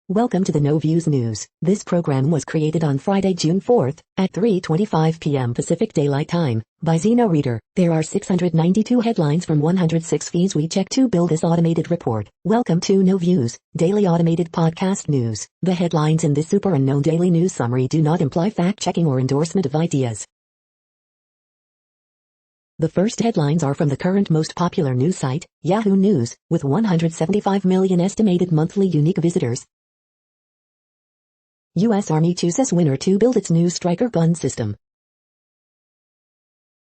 Welcome to the No Views News. This program was created on Friday, June 4th, at 3:25 p.m. Pacific Daylight Time, by Zeno Reader. There are 692 headlines from 106 feeds we check to build this automated report. Welcome to No Views, daily automated podcast news. The headlines in this super unknown daily news summary do not imply fact-checking or endorsement of ideas. The first headlines are from the current most popular news site, Yahoo News, with 175 million estimated monthly unique visitors. U.S. Army chooses winner to build its new Striker gun system.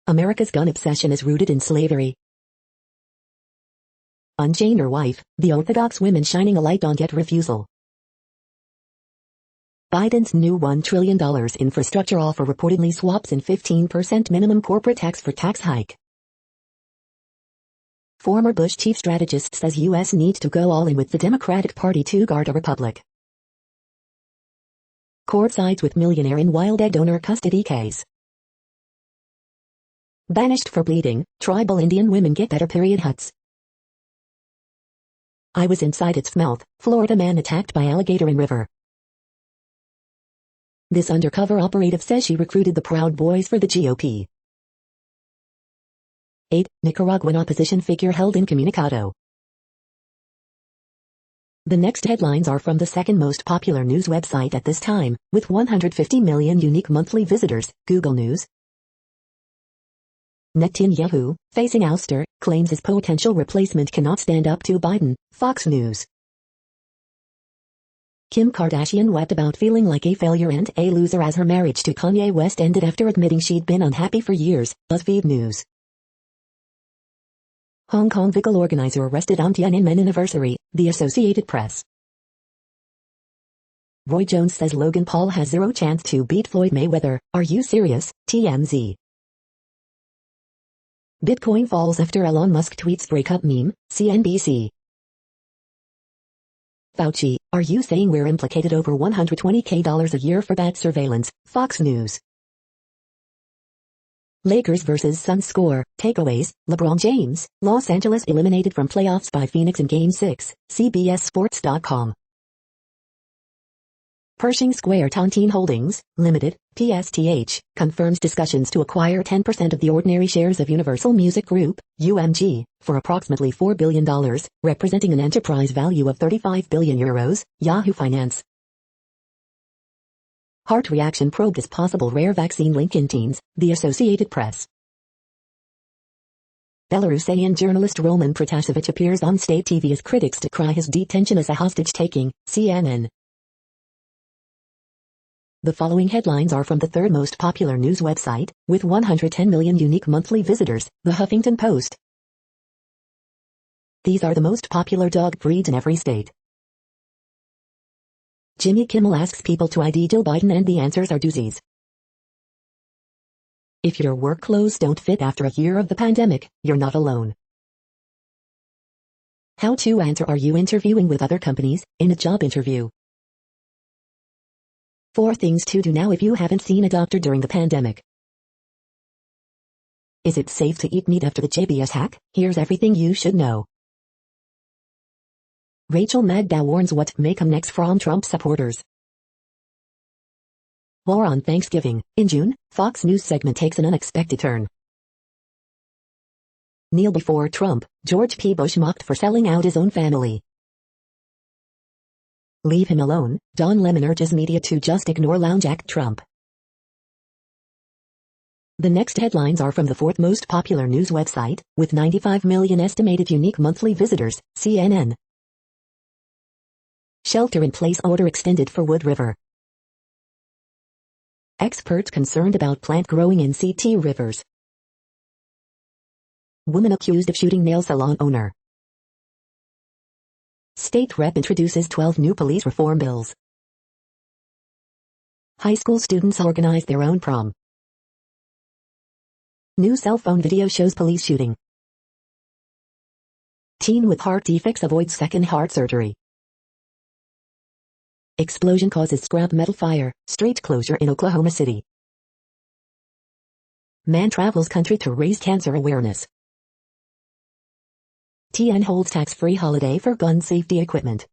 America's gun obsession is rooted in slavery. Unchain your wife, the Orthodox women shining a light on get refusal. Biden's new $1 trillion infrastructure offer reportedly swaps in 15% minimum corporate tax for tax hike. Former Bush chief strategist says U.S. needs to go all in with the Democratic Party to guard a republic. Court sides with millionaire in wild egg donor custody case. Banished for bleeding, tribal Indian women get better period huts. I was inside its mouth, Florida man attacked by alligator in river. This undercover operative says she recruited the Proud Boys for the GOP. 8. Nicaraguan opposition figure held incommunicado. The next headlines are from the second most popular news website at this time, with 150 million unique monthly visitors, Google News. Netanyahu, facing ouster, claims his potential replacement cannot stand up to Biden, Fox News. Kim Kardashian wept about feeling like a failure and a loser as her marriage to Kanye West ended after admitting she'd been unhappy for years, BuzzFeed News. Hong Kong Vigil organizer arrested on Tiananmen anniversary, The Associated Press. Roy Jones says Logan Paul has zero chance to beat Floyd Mayweather, are you serious, TMZ. Bitcoin falls after Elon Musk tweets breakup meme, CNBC. Fauci, are you saying we're implicated over $120K a year for bad surveillance, Fox News. Lakers vs. Suns score, takeaways, LeBron James, Los Angeles eliminated from playoffs by Phoenix in Game 6, CBSSports.com. Pershing Square Tontine Holdings, Limited, PSTH, confirms discussions to acquire 10% of the ordinary shares of Universal Music Group, UMG, for approximately $4 billion, representing an enterprise value of €35 billion, Yahoo Finance. Heart reaction probed as possible rare vaccine link in teens, The Associated Press. Belarusian journalist Roman Protasevich appears on state TV as critics decry his detention as a hostage-taking, CNN. The following headlines are from the third most popular news website, with 110 million unique monthly visitors, The Huffington Post. These are the most popular dog breeds in every state. Jimmy Kimmel asks people to ID Joe Biden and the answers are doozies. If your work clothes don't fit after a year of the pandemic, you're not alone. How to answer are you interviewing with other companies, in a job interview? 4 things to do now if you haven't seen a doctor during the pandemic. Is it safe to eat meat after the JBS hack? Here's everything you should know. Rachel Maddow warns what may come next from Trump supporters. War on Thanksgiving. In June, Fox News segment takes an unexpected turn. Kneel before Trump, George P. Bush mocked for selling out his own family. Leave him alone, Don Lemon urges media to just ignore Lounge Act Trump. The next headlines are from the fourth most popular news website, with 95 million estimated unique monthly visitors, CNN. Shelter-in-place order extended for Wood River. Experts concerned about plant growing in CT rivers. Woman accused of shooting nail salon owner. State rep introduces 12 new police reform bills. High school students organize their own prom. New cell phone video shows police shooting. Teen with heart defects avoids second heart surgery. Explosion causes scrap metal fire, street closure in Oklahoma City. Man travels country to raise cancer awareness. TN holds tax-free holiday for gun safety equipment.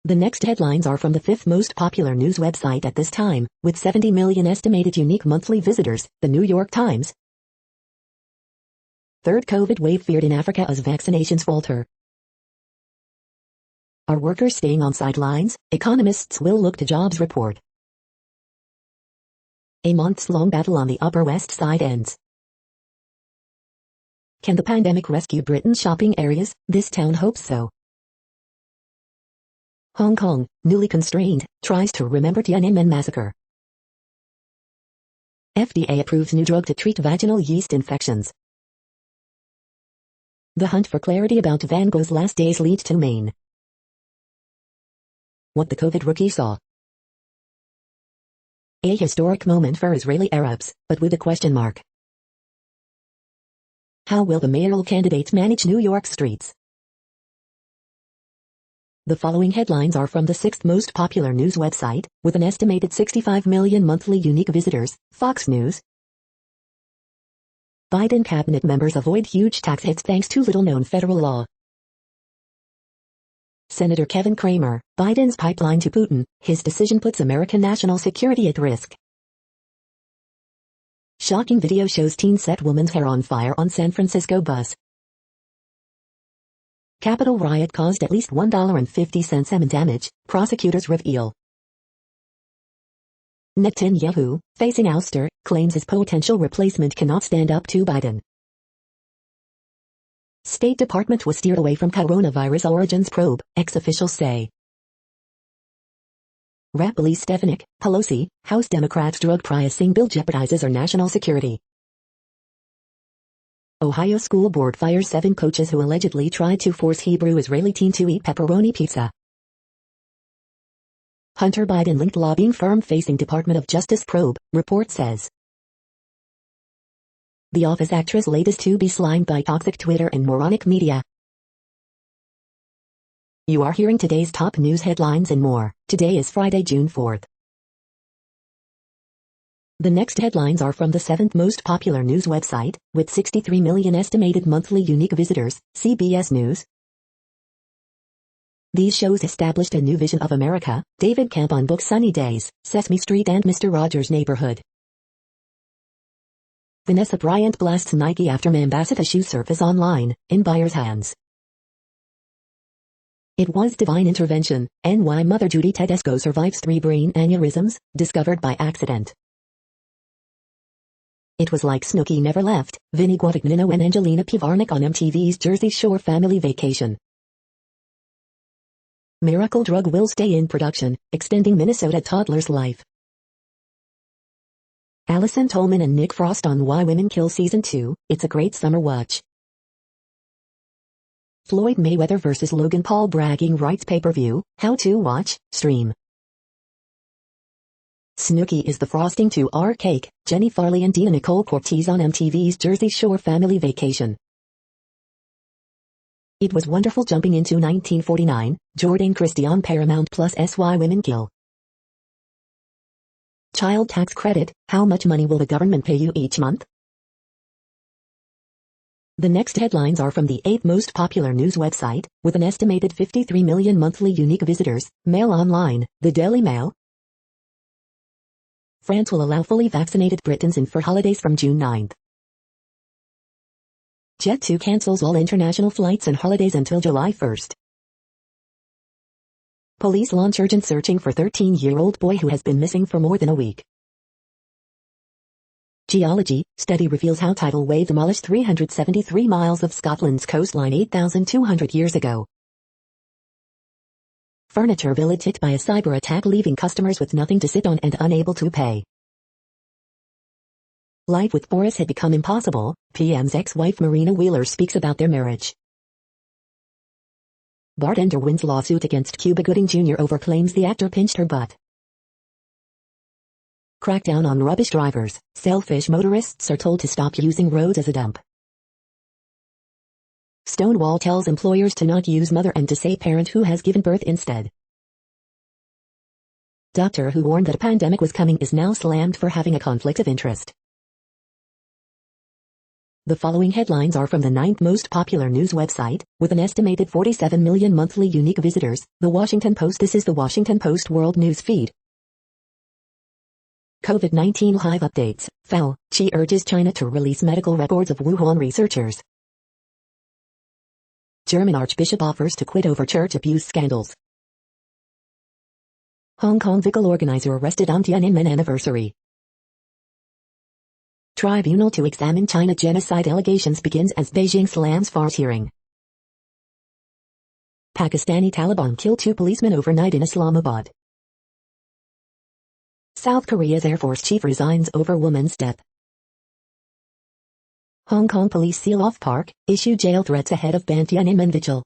The next headlines are from the fifth most popular news website at this time, with 70 million estimated unique monthly visitors, The New York Times. Third COVID wave feared in Africa as vaccinations falter. Are workers staying on sidelines? Economists will look to jobs report. A months-long battle on the Upper West Side ends. Can the pandemic rescue Britain's shopping areas? This town hopes so. Hong Kong, newly constrained, tries to remember Tiananmen massacre. FDA approves new drug to treat vaginal yeast infections. The hunt for clarity about Van Gogh's last days leads to Maine. What the COVID rookie saw. A historic moment for Israeli Arabs, but with a question mark. How will the mayoral candidates manage New York streets? The following headlines are from the sixth most popular news website, with an estimated 65 million monthly unique visitors, Fox News. Biden cabinet members avoid huge tax hits thanks to little-known federal law. Senator Kevin Cramer, Biden's pipeline to Putin, his decision puts American national security at risk. Shocking video shows teen set woman's hair on fire on San Francisco bus. Capitol riot caused at least $1.50 in damage, prosecutors reveal. Netanyahu, facing ouster, claims his potential replacement cannot stand up to Biden. State Department was steered away from coronavirus origins probe, ex-officials say. Rep. Stefanik, Pelosi, House Democrats' drug pricing bill jeopardizes our national security. Ohio school board fires 7 coaches who allegedly tried to force Hebrew-Israeli teen to eat pepperoni pizza. Hunter Biden-linked lobbying firm facing Department of Justice probe, report says. The Office actress latest to be slimed by toxic Twitter and moronic media. You are hearing today's top news headlines and more. Today is Friday, June 4th. The next headlines are from the seventh most popular news website, with 63 million estimated monthly unique visitors, CBS News. These shows established a new vision of America. David Camp on book Sunny Days, Sesame Street and Mr. Rogers' Neighborhood. Vanessa Bryant blasts Nike after Mambasata shoe surface online, in buyer's hands. It was divine intervention, and why Mother Judy Tedesco survives 3 brain aneurysms, discovered by accident. It was like Snooki never left, Vinny Guadagnino and Angelina Pivarnik on MTV's Jersey Shore family vacation. Miracle drug will stay in production, extending Minnesota toddler's life. Allison Tolman and Nick Frost on Why Women Kill Season 2, it's a great summer watch. Floyd Mayweather vs. Logan Paul bragging rights pay-per-view, how to watch, stream. Snooki is the frosting to our cake, Jenny Farley and Dina Nicole Cortez on MTV's Jersey Shore family vacation. It was wonderful jumping into 1949, Jordan Christie on Paramount Plus Why Women Kill. Child tax credit, how much money will the government pay you each month? The next headlines are from the 8th most popular news website, with an estimated 53 million monthly unique visitors, Mail Online, the Daily Mail. France will allow fully vaccinated Britons in for holidays from June 9th. Jet2 cancels all international flights and holidays until July 1st. Police launch urgent searching for 13-year-old boy who has been missing for more than a week. Geology, study reveals how tidal wave demolished 373 miles of Scotland's coastline 8,200 years ago. Furniture village hit by a cyber attack leaving customers with nothing to sit on and unable to pay. Life with Boris had become impossible, PM's ex-wife Marina Wheeler speaks about their marriage. Bartender wins lawsuit against Cuba Gooding Jr. over claims the actor pinched her butt. Crackdown on rubbish drivers, selfish motorists are told to stop using roads as a dump. Stonewall tells employers to not use mother and to say parent who has given birth instead. Doctor who warned that a pandemic was coming is now slammed for having a conflict of interest. The following headlines are from the 9th most popular news website, with an estimated 47 million monthly unique visitors, The Washington Post. This is the Washington Post World News Feed. COVID-19 live updates. Fauci urges China to release medical records of Wuhan researchers. German Archbishop offers to quit over church abuse scandals. Hong Kong Vigil organizer arrested on Tiananmen anniversary. Tribunal to examine China genocide allegations begins as Beijing slams Far's hearing. Pakistani Taliban kill 2 policemen overnight in Islamabad. South Korea's Air Force chief resigns over woman's death. Hong Kong police seal off park, issue jail threats ahead of ban Tiananmen vigil.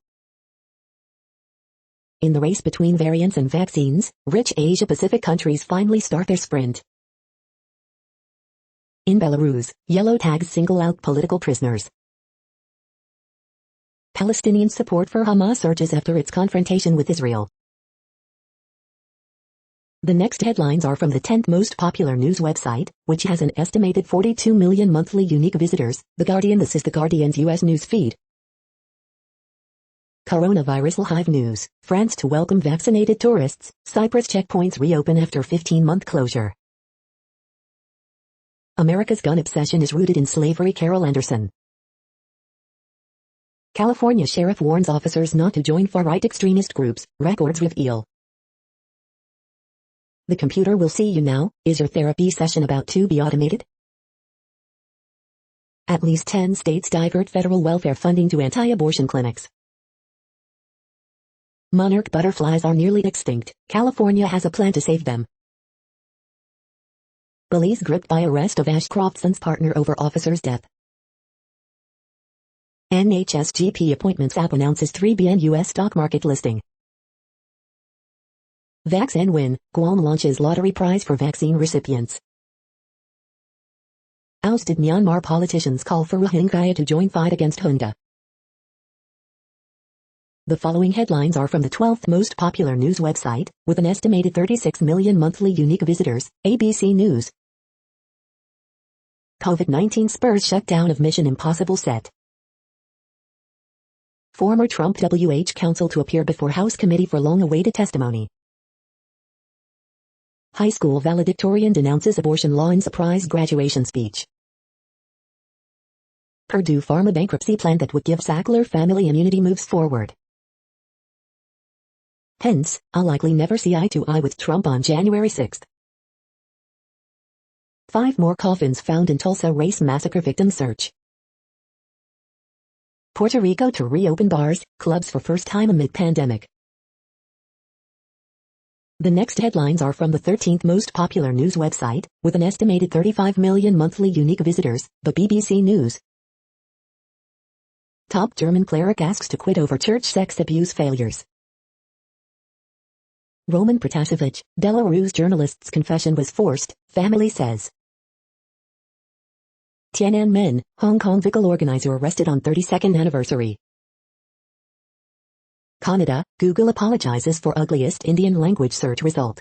In the race between variants and vaccines, rich Asia-Pacific countries finally start their sprint. In Belarus, yellow tags single out political prisoners. Palestinian support for Hamas surges after its confrontation with Israel. The next headlines are from the 10th most popular news website, which has an estimated 42 million monthly unique visitors, The Guardian. This is The Guardian's U.S. news feed. Coronavirus live news. France to welcome vaccinated tourists. Cyprus checkpoints reopen after 15-month closure. America's gun obsession is rooted in slavery. Carol Anderson. California sheriff warns officers not to join far-right extremist groups. Records reveal. The computer will see you now. Is your therapy session about to be automated? At least 10 states divert federal welfare funding to anti-abortion clinics. Monarch butterflies are nearly extinct. California has a plan to save them. Police gripped by arrest of Ashcroft's partner over officer's death. NHS-GP appointments app announces 3 billion US stock market listing. Vaccine win. Guam launches lottery prize for vaccine recipients. Ousted Myanmar politicians call for Rohingya to join fight against junta. The following headlines are from the 12th most popular news website, with an estimated 36 million monthly unique visitors, ABC News. COVID-19 spurs shutdown of Mission Impossible set. Former Trump WH counsel to appear before House Committee for long-awaited testimony. High school valedictorian denounces abortion law in surprise graduation speech. Purdue Pharma bankruptcy plan that would give Sackler family immunity moves forward. Pence, I'll likely never see eye to eye with Trump on January 6. 5 more coffins found in Tulsa race massacre victim search. Puerto Rico to reopen bars, clubs for first time amid pandemic. The next headlines are from the 13th most popular news website, with an estimated 35 million monthly unique visitors, the BBC News. Top German cleric asks to quit over church sex abuse failures. Roman Protasevich, Belarus journalist's confession was forced, family says. Tiananmen, Hong Kong Vigil organizer arrested on 32nd anniversary. Canada, Google apologizes for ugliest Indian language search result.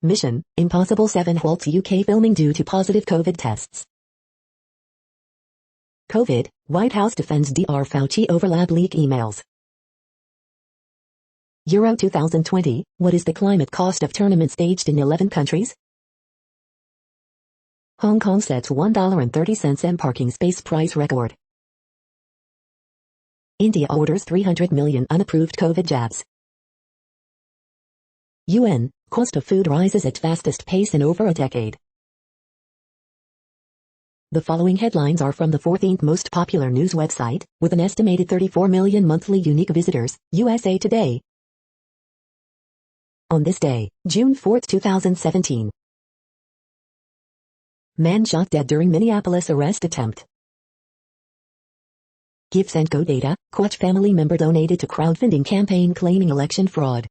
Mission Impossible 7 halts UK filming due to positive COVID tests. COVID, White House defends Dr. Fauci over lab leak emails. Euro 2020, what is the climate cost of tournament staged in 11 countries? Hong Kong sets $1.30 parking space price record. India orders 300 million unapproved COVID jabs. UN, cost of food rises at fastest pace in over a decade. The following headlines are from the 14th most popular news website, with an estimated 34 million monthly unique visitors, USA Today. On this day, June 4, 2017. Man shot dead during Minneapolis arrest attempt. Give Send Go data, Quach family member donated to crowdfunding campaign claiming election fraud.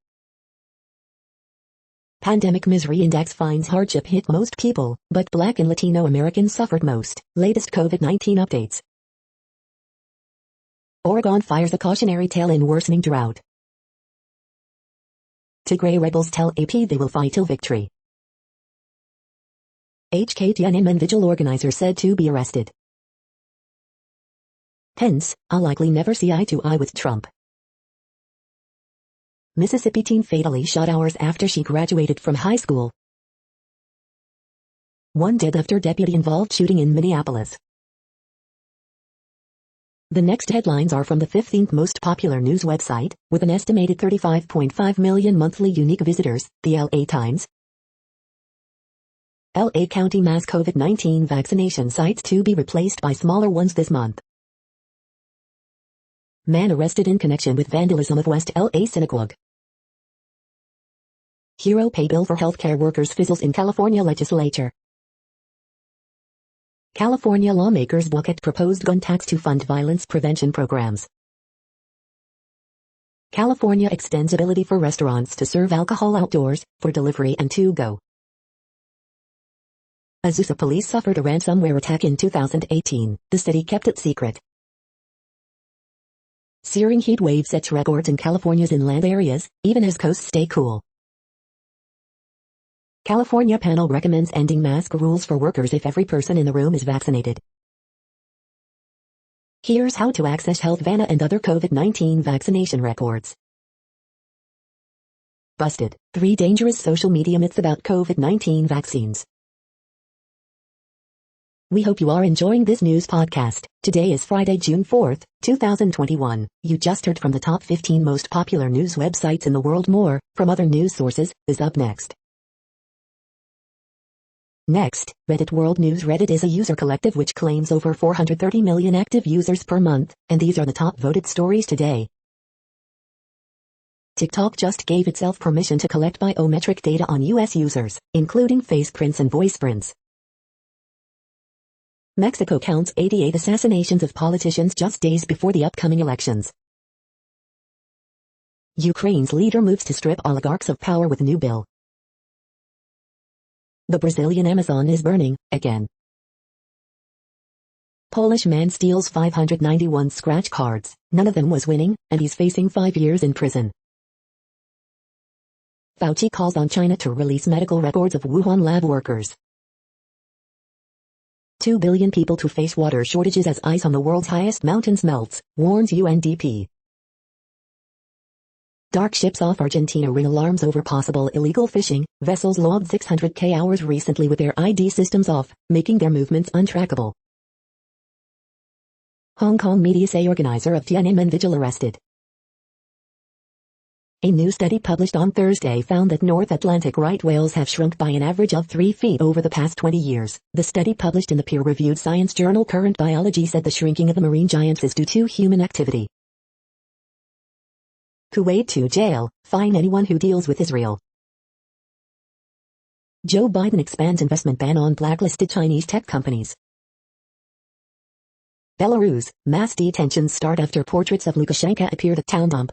Pandemic misery index finds hardship hit most people, but Black and Latino Americans suffered most. Latest COVID-19 updates. Oregon fires a cautionary tale in worsening drought. Tigray rebels tell AP they will fight till victory. Tiananmen vigil organizer said to be arrested. Pence, I'll likely never see eye to eye with Trump. Mississippi teen fatally shot hours after she graduated from high school. One dead after deputy-involved shooting in Minneapolis. The next headlines are from the 15th most popular news website, with an estimated 35.5 million monthly unique visitors, the LA Times. LA County mass COVID-19 vaccination sites to be replaced by smaller ones this month. Man arrested in connection with vandalism of West LA synagogue. Hero pay bill for healthcare workers fizzles in California legislature. California lawmakers block proposed gun tax to fund violence prevention programs. California extends ability for restaurants to serve alcohol outdoors, for delivery and to go. Azusa police suffered a ransomware attack in 2018, the city kept it secret. Searing heat wave sets records in California's inland areas, even as coasts stay cool. California panel recommends ending mask rules for workers if every person in the room is vaccinated. Here's how to access Healthvana and other COVID-19 vaccination records. Busted. 3 dangerous social media myths about COVID-19 vaccines. We hope you are enjoying this news podcast. Today is Friday, June 4th, 2021. You just heard from the top 15 most popular news websites in the world. More, from other news sources, is up next. Next, Reddit World News. Reddit is a user collective which claims over 430 million active users per month, and these are the top voted stories today. TikTok just gave itself permission to collect biometric data on US users, including face prints and voice prints. Mexico counts 88 assassinations of politicians just days before the upcoming elections. Ukraine's leader moves to strip oligarchs of power with new bill. The Brazilian Amazon is burning, again. Polish man steals 591 scratch cards, none of them was winning, and he's facing 5 years in prison. Fauci calls on China to release medical records of Wuhan lab workers. 2 billion people to face water shortages as ice on the world's highest mountains melts, warns UNDP. Dark ships off Argentina ring alarms over possible illegal fishing. Vessels logged 600k hours recently with their ID systems off, making their movements untrackable. Hong Kong media say organizer of Tiananmen vigil arrested. A new study published on Thursday found that North Atlantic right whales have shrunk by an average of 3 feet over the past 20 years. The study, published in the peer-reviewed science journal Current Biology, said the shrinking of the marine giants is due to human activity. Kuwait to jail, fine anyone who deals with Israel. Joe Biden expands investment ban on blacklisted Chinese tech companies. Belarus, mass detentions start after portraits of Lukashenko appeared at town dump.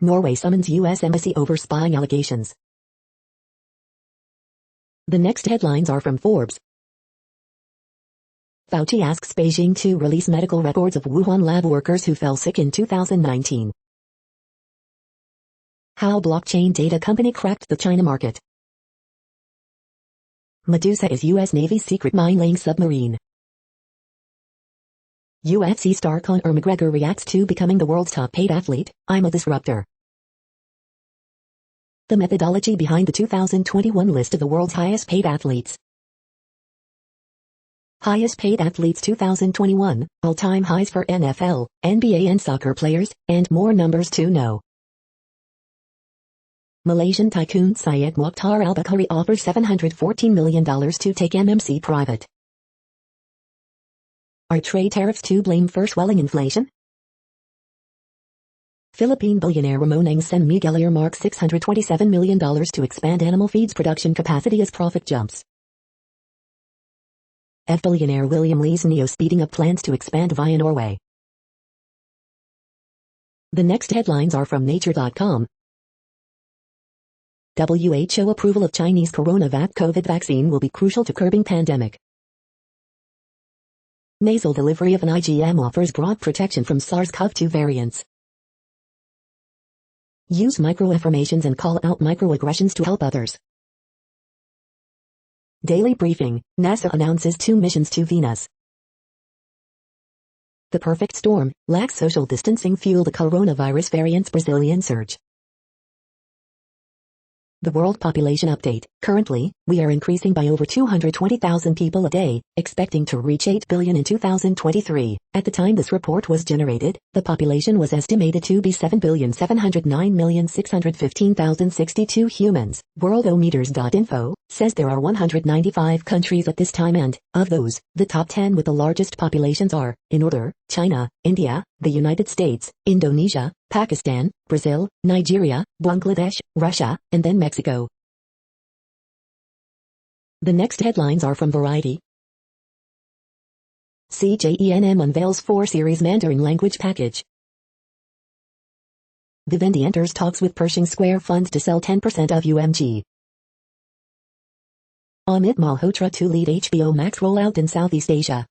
Norway summons U.S. embassy over spying allegations. The next headlines are from Forbes. Fauci asks Beijing to release medical records of Wuhan lab workers who fell sick in 2019. How blockchain data company cracked the China market. Medusa is U.S. Navy's secret mine-laying submarine. UFC star Conor McGregor reacts to becoming the world's top-paid athlete. I'm a disruptor. The methodology behind the 2021 list of the world's highest-paid athletes. Highest-paid athletes 2021, all-time highs for NFL, NBA and soccer players, and more numbers to know. Malaysian tycoon Syed Mokhtar Al-Bukhari offers $714 million to take MMC private. Are trade tariffs to blame for swelling inflation? Philippine billionaire Ramon Ang San Miguel earmarks $627 million to expand animal feeds production capacity as profit jumps. Billionaire William Lee's Neo speeding up plans to expand via Norway. The next headlines are from Nature.com. WHO approval of Chinese coronavac COVID vaccine will be crucial to curbing pandemic. Nasal delivery of an IgM offers broad protection from SARS-CoV-2 variants. Use microaffirmations and call out microaggressions to help others. Daily briefing, NASA announces 2 missions to Venus. The perfect storm, lax social distancing fuel the coronavirus variant's Brazilian surge. The world population update. Currently, we are increasing by over 220,000 people a day, expecting to reach 8 billion in 2023. At the time this report was generated, the population was estimated to be 7,709,615,062 humans. Worldometers.info says there are 195 countries at this time, and, of those, the top 10 with the largest populations are, in order, China, India, the United States, Indonesia, Pakistan, Brazil, Nigeria, Bangladesh, Russia, and then Mexico. The next headlines are from Variety. CJENM unveils 4-series Mandarin language package. Vivendi enters talks with Pershing Square Funds to sell 10% of UMG. Amit Malhotra to lead HBO Max rollout in Southeast Asia.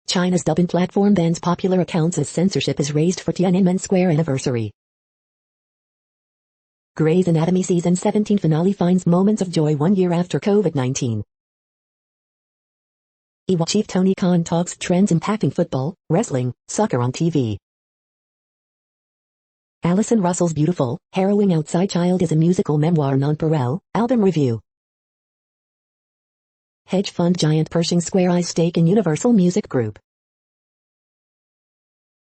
China's Douban platform bans popular accounts as censorship is raised for Tiananmen Square anniversary. Grey's Anatomy Season 17 finale finds moments of joy 1 year after COVID-19. EWA chief Tony Khan talks trends impacting football, wrestling, soccer on TV. Alison Russell's beautiful, harrowing Outside Child is a musical memoir nonpareil, album review. Hedge fund giant Pershing Square eyes stake in Universal Music Group.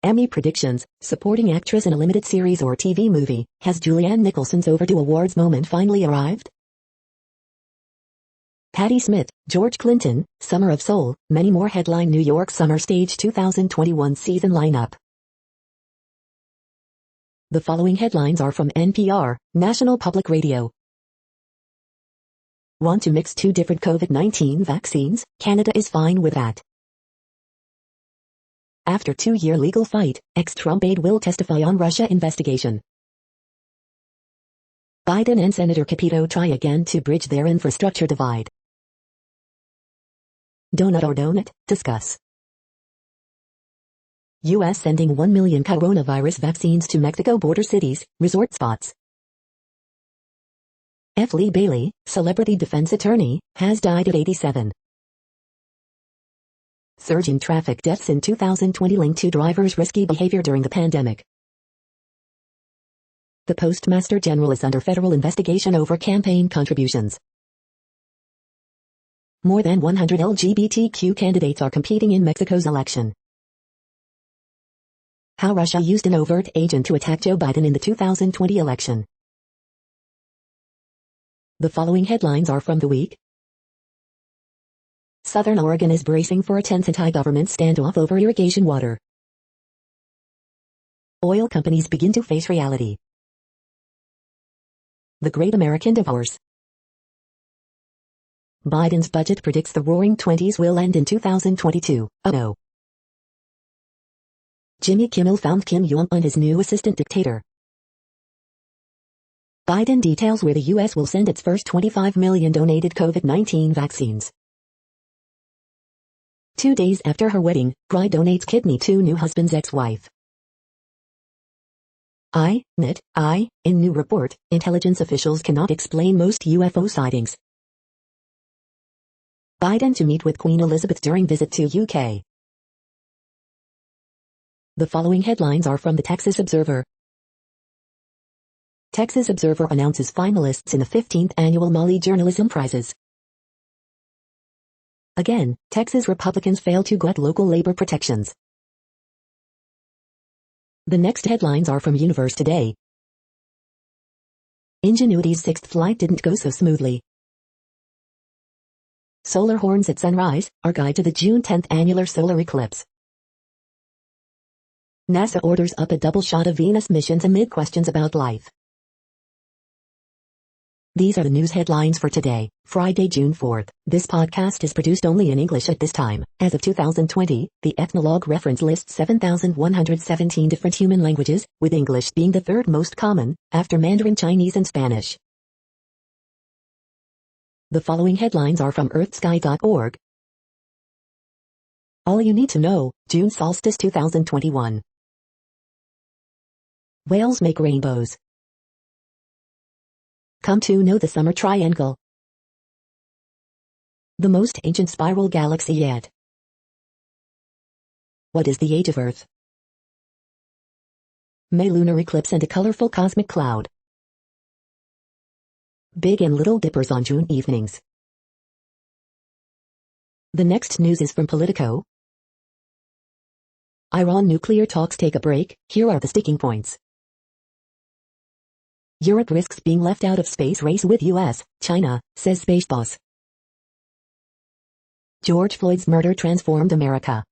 Emmy predictions, supporting actress in a limited series or TV movie, has Julianne Nicholson's overdue awards moment finally arrived? Patti Smith, George Clinton, Summer of Soul, many more headline New York Summer Stage 2021 season lineup. The following headlines are from NPR, National Public Radio. Want to mix 2 different COVID-19 vaccines? Canada is fine with that. After 2-year legal fight, ex-Trump aide will testify on Russia investigation. Biden and Senator Capito try again to bridge their infrastructure divide. Donut or donut? Discuss. U.S. sending 1 million coronavirus vaccines to Mexico border cities, resort spots. F. Lee Bailey, celebrity defense attorney, has died at 87. Surge in traffic deaths in 2020 linked to drivers' risky behavior during the pandemic. The Postmaster General is under federal investigation over campaign contributions. More than 100 LGBTQ candidates are competing in Mexico's election. How Russia used an overt agent to attack Joe Biden in the 2020 election. The following headlines are from The Week. Southern Oregon is bracing for a tense anti-government standoff over irrigation water. Oil companies begin to face reality. The Great American Divorce. Biden's budget predicts the Roaring Twenties will end in 2022. Oh no. Jimmy Kimmel found Kim Jong-un his new assistant dictator. Biden details where the U.S. will send its first 25 million donated COVID-19 vaccines. 2 days after her wedding, bride donates kidney to new husband's ex-wife. In new report, intelligence officials cannot explain most UFO sightings. Biden to meet with Queen Elizabeth during visit to UK. The following headlines are from the Texas Observer. Texas Observer announces finalists in the 15th Annual Molly Journalism Prizes. Again, Texas Republicans fail to gut local labor protections. The next headlines are from Universe Today. Ingenuity's 6th flight didn't go so smoothly. Solar horns at sunrise, our guide to the June 10th annular solar eclipse. NASA orders up a double shot of Venus missions amid questions about life. These are the news headlines for today, Friday, June 4th. This podcast is produced only in English at this time. As of 2020, the Ethnologue reference lists 7,117 different human languages, with English being the 3rd most common, after Mandarin Chinese and Spanish. The following headlines are from earthsky.org. All you need to know, June solstice 2021. Whales make rainbows. Come to know the summer triangle. The most ancient spiral galaxy yet. What is the age of Earth? May lunar eclipse and a colorful cosmic cloud. Big and Little Dippers on June evenings. The next news is from Politico. Iran nuclear talks take a break, here are the sticking points. Europe risks being left out of space race with US, China, says space boss. George Floyd's murder transformed America.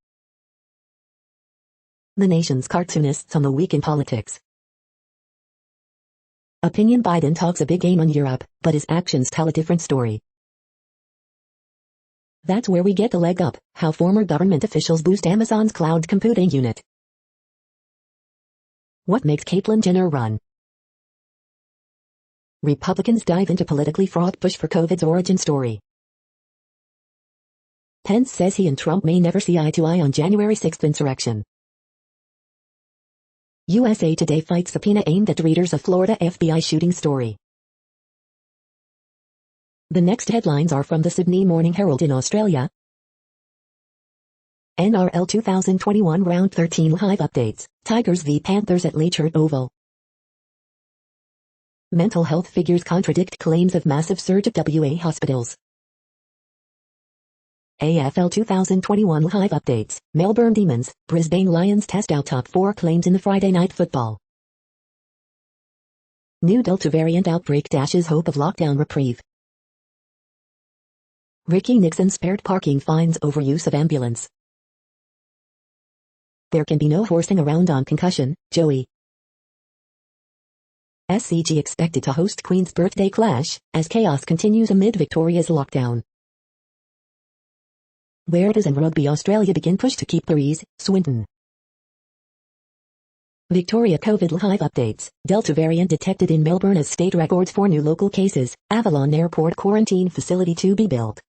The nation's cartoonists on the week in politics. Opinion: Biden talks a big game on Europe, but his actions tell a different story. That's where we get the leg up, how former government officials boost Amazon's cloud computing unit. What makes Caitlyn Jenner run? Republicans dive into politically fraught push for COVID's origin story. Pence says he and Trump may never see eye to eye on January 6th insurrection. USA Today fights subpoena aimed at readers of Florida FBI shooting story. The next headlines are from the Sydney Morning Herald in Australia. NRL 2021 Round 13 live updates, Tigers v Panthers at Leichhardt Oval. Mental health figures contradict claims of massive surge at WA hospitals. AFL 2021 live updates, Melbourne Demons, Brisbane Lions test out top 4 claims in the Friday night football. New Delta variant outbreak dashes hope of lockdown reprieve. Ricky Nixon spared parking fines over use of ambulance. There can be no horsing around on concussion, Joey. SCG expected to host Queen's birthday clash, as chaos continues amid Victoria's lockdown. Where does and Rugby Australia begin push to keep Paris, Swinton? Victoria COVID live updates, Delta variant detected in Melbourne as state records 4 new local cases, Avalon Airport quarantine facility to be built.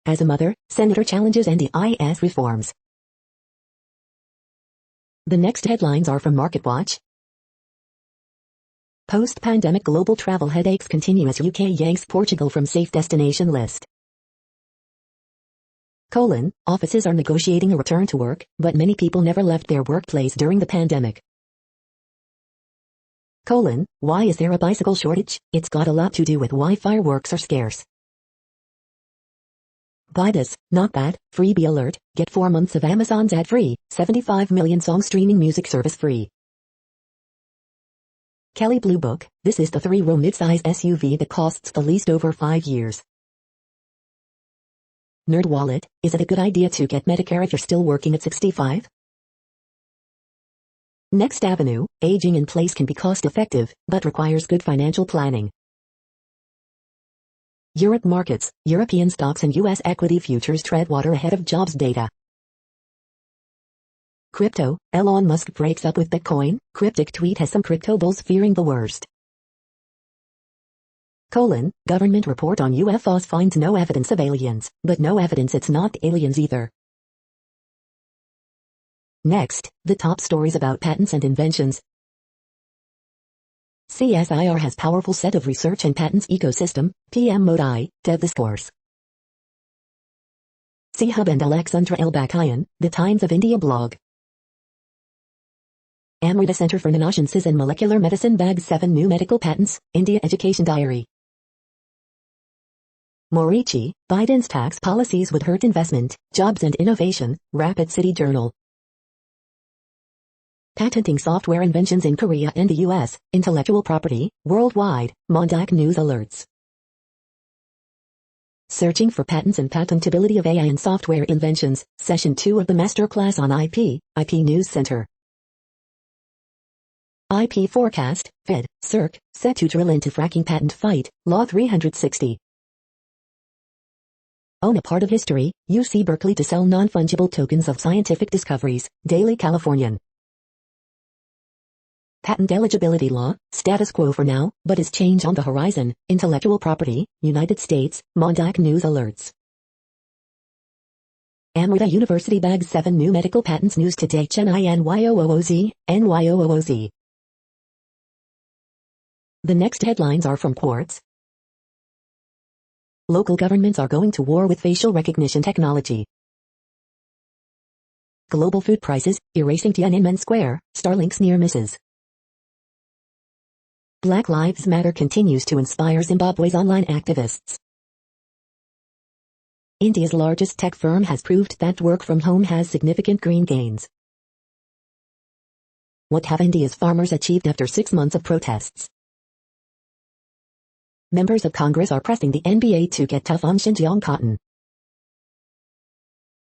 As a mother, Senator challenges NDIS reforms. The next headlines are from MarketWatch. Post-pandemic global travel headaches continue as UK yanks Portugal from safe destination list. Offices are negotiating a return to work, but many people never left their workplace during the pandemic. Why is there a bicycle shortage? It's got a lot to do with why fireworks are scarce. Buy this, not bad, freebie alert, get 4 months of Amazon's ad-free, 75 million song streaming music service free. Kelley Blue Book, this is the 3-row midsize SUV that costs the least over 5 years. NerdWallet, is it a good idea to get Medicare if you're still working at 65? Next Avenue, aging in place can be cost-effective, but requires good financial planning. Europe markets, European stocks and U.S. equity futures tread water ahead of jobs data. Crypto, Elon Musk breaks up with Bitcoin, cryptic tweet has some crypto bulls fearing the worst. Government report on UFOs finds no evidence of aliens, but no evidence it's not aliens either. Next, the top stories about patents and inventions. CSIR has powerful set of research and patents ecosystem, PM Modi, Dev Discourse. C-Hub and Alexandra Elbakayan, The Times of India blog. Amrita Center for Nanosciences and Molecular Medicine bags 7 new medical patents, India Education Diary. Morici, Biden's tax policies would hurt investment, jobs and innovation, Rapid City Journal. Patenting software inventions in Korea and the U.S., intellectual property, worldwide, Mondak News alerts. Searching for patents and patentability of AI and software inventions, Session 2 of the Masterclass on IP News Center. IP forecast, Fed, CERC, set to drill into fracking patent fight, Law 360. Own a part of history, UC Berkeley to sell non-fungible tokens of scientific discoveries, Daily Californian. Patent eligibility law, status quo for now, but is change on the horizon, intellectual property, United States, Mondak News alerts. Amrita University bags 7 new medical patents news today Chennai NYOOZ. The next headlines are from Quartz. Local governments are going to war with facial recognition technology. Global food prices, erasing Tiananmen Square, Starlink's near misses. Black Lives Matter continues to inspire Zimbabwe's online activists. India's largest tech firm has proved that work from home has significant green gains. What have India's farmers achieved after 6 months of protests? Members of Congress are pressing the NBA to get tough on Xinjiang cotton.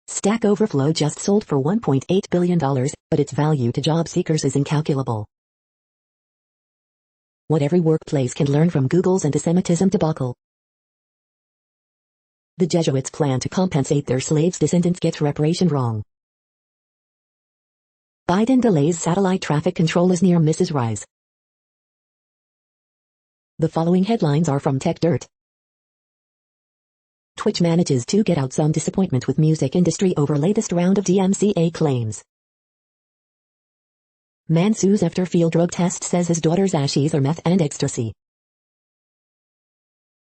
Stack Overflow just sold for $1.8 billion, but its value to job seekers is incalculable. What every workplace can learn from Google's antisemitism debacle. The Jesuits plan to compensate their slaves' descendants get reparation wrong. Biden delays satellite traffic control as near misses rise. The following headlines are from Tech Dirt. Twitch manages to get out some disappointment with music industry over latest round of DMCA claims. Man sues after field drug test says his daughter's ashes are meth and ecstasy.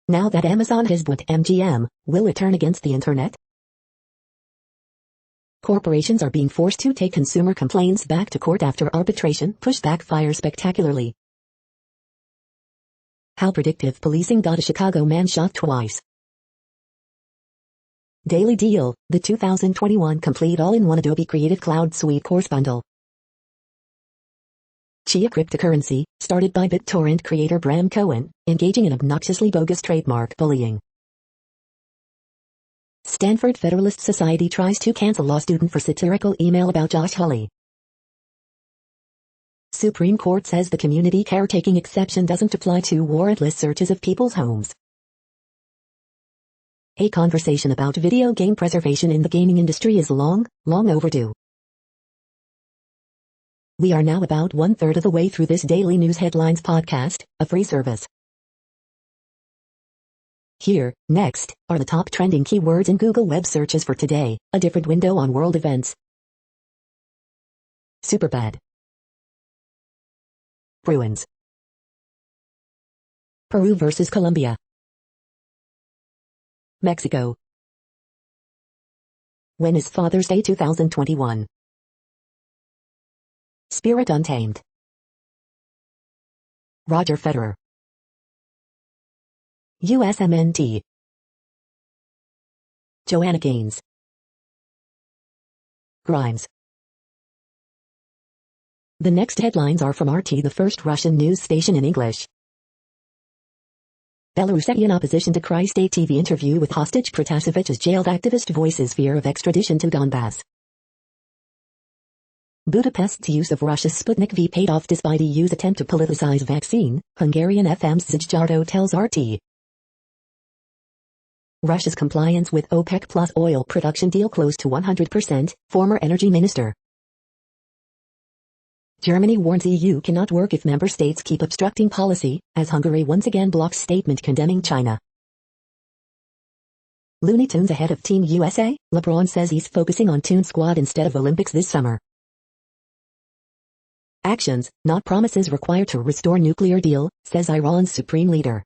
Now that Amazon has bought MGM, will it turn against the internet? Corporations are being forced to take consumer complaints back to court after arbitration push backfires spectacularly. How predictive policing got a Chicago man shot twice. Daily Deal, the 2021 complete all-in-one Adobe Creative Cloud Suite course bundle. Chia cryptocurrency, started by BitTorrent creator Bram Cohen, engaging in obnoxiously bogus trademark bullying. Stanford Federalist Society tries to cancel law student for satirical email about Josh Hawley. Supreme Court says the community caretaking exception doesn't apply to warrantless searches of people's homes. A conversation about video game preservation in the gaming industry is long overdue. We are now about 1/3 of the way through this daily news headlines podcast, a free service. Here, next, are the top trending keywords in Google web searches for today, a different window on world events. Superbad. Bruins. Peru versus Colombia. Mexico. When is Father's Day 2021? Spirit Untamed. Roger Federer. USMNT. Joanna Gaines. Grimes. The next headlines are from RT, the first Russian news station in English. Belarusian in opposition to Christ-State TV interview with hostage Protasevich as jailed activist voices fear of extradition to Donbass. Budapest's use of Russia's Sputnik V paid off despite EU's attempt to politicize vaccine, Hungarian FM's Zsizsgyarto tells RT. Russia's compliance with OPEC Plus oil production deal close to 100%, former energy minister. Germany warns EU cannot work if member states keep obstructing policy, as Hungary once again blocks statement condemning China. Looney Tunes ahead of Team USA, LeBron says he's focusing on Toon Squad instead of Olympics this summer. Actions, not promises required to restore nuclear deal, says Iran's supreme leader.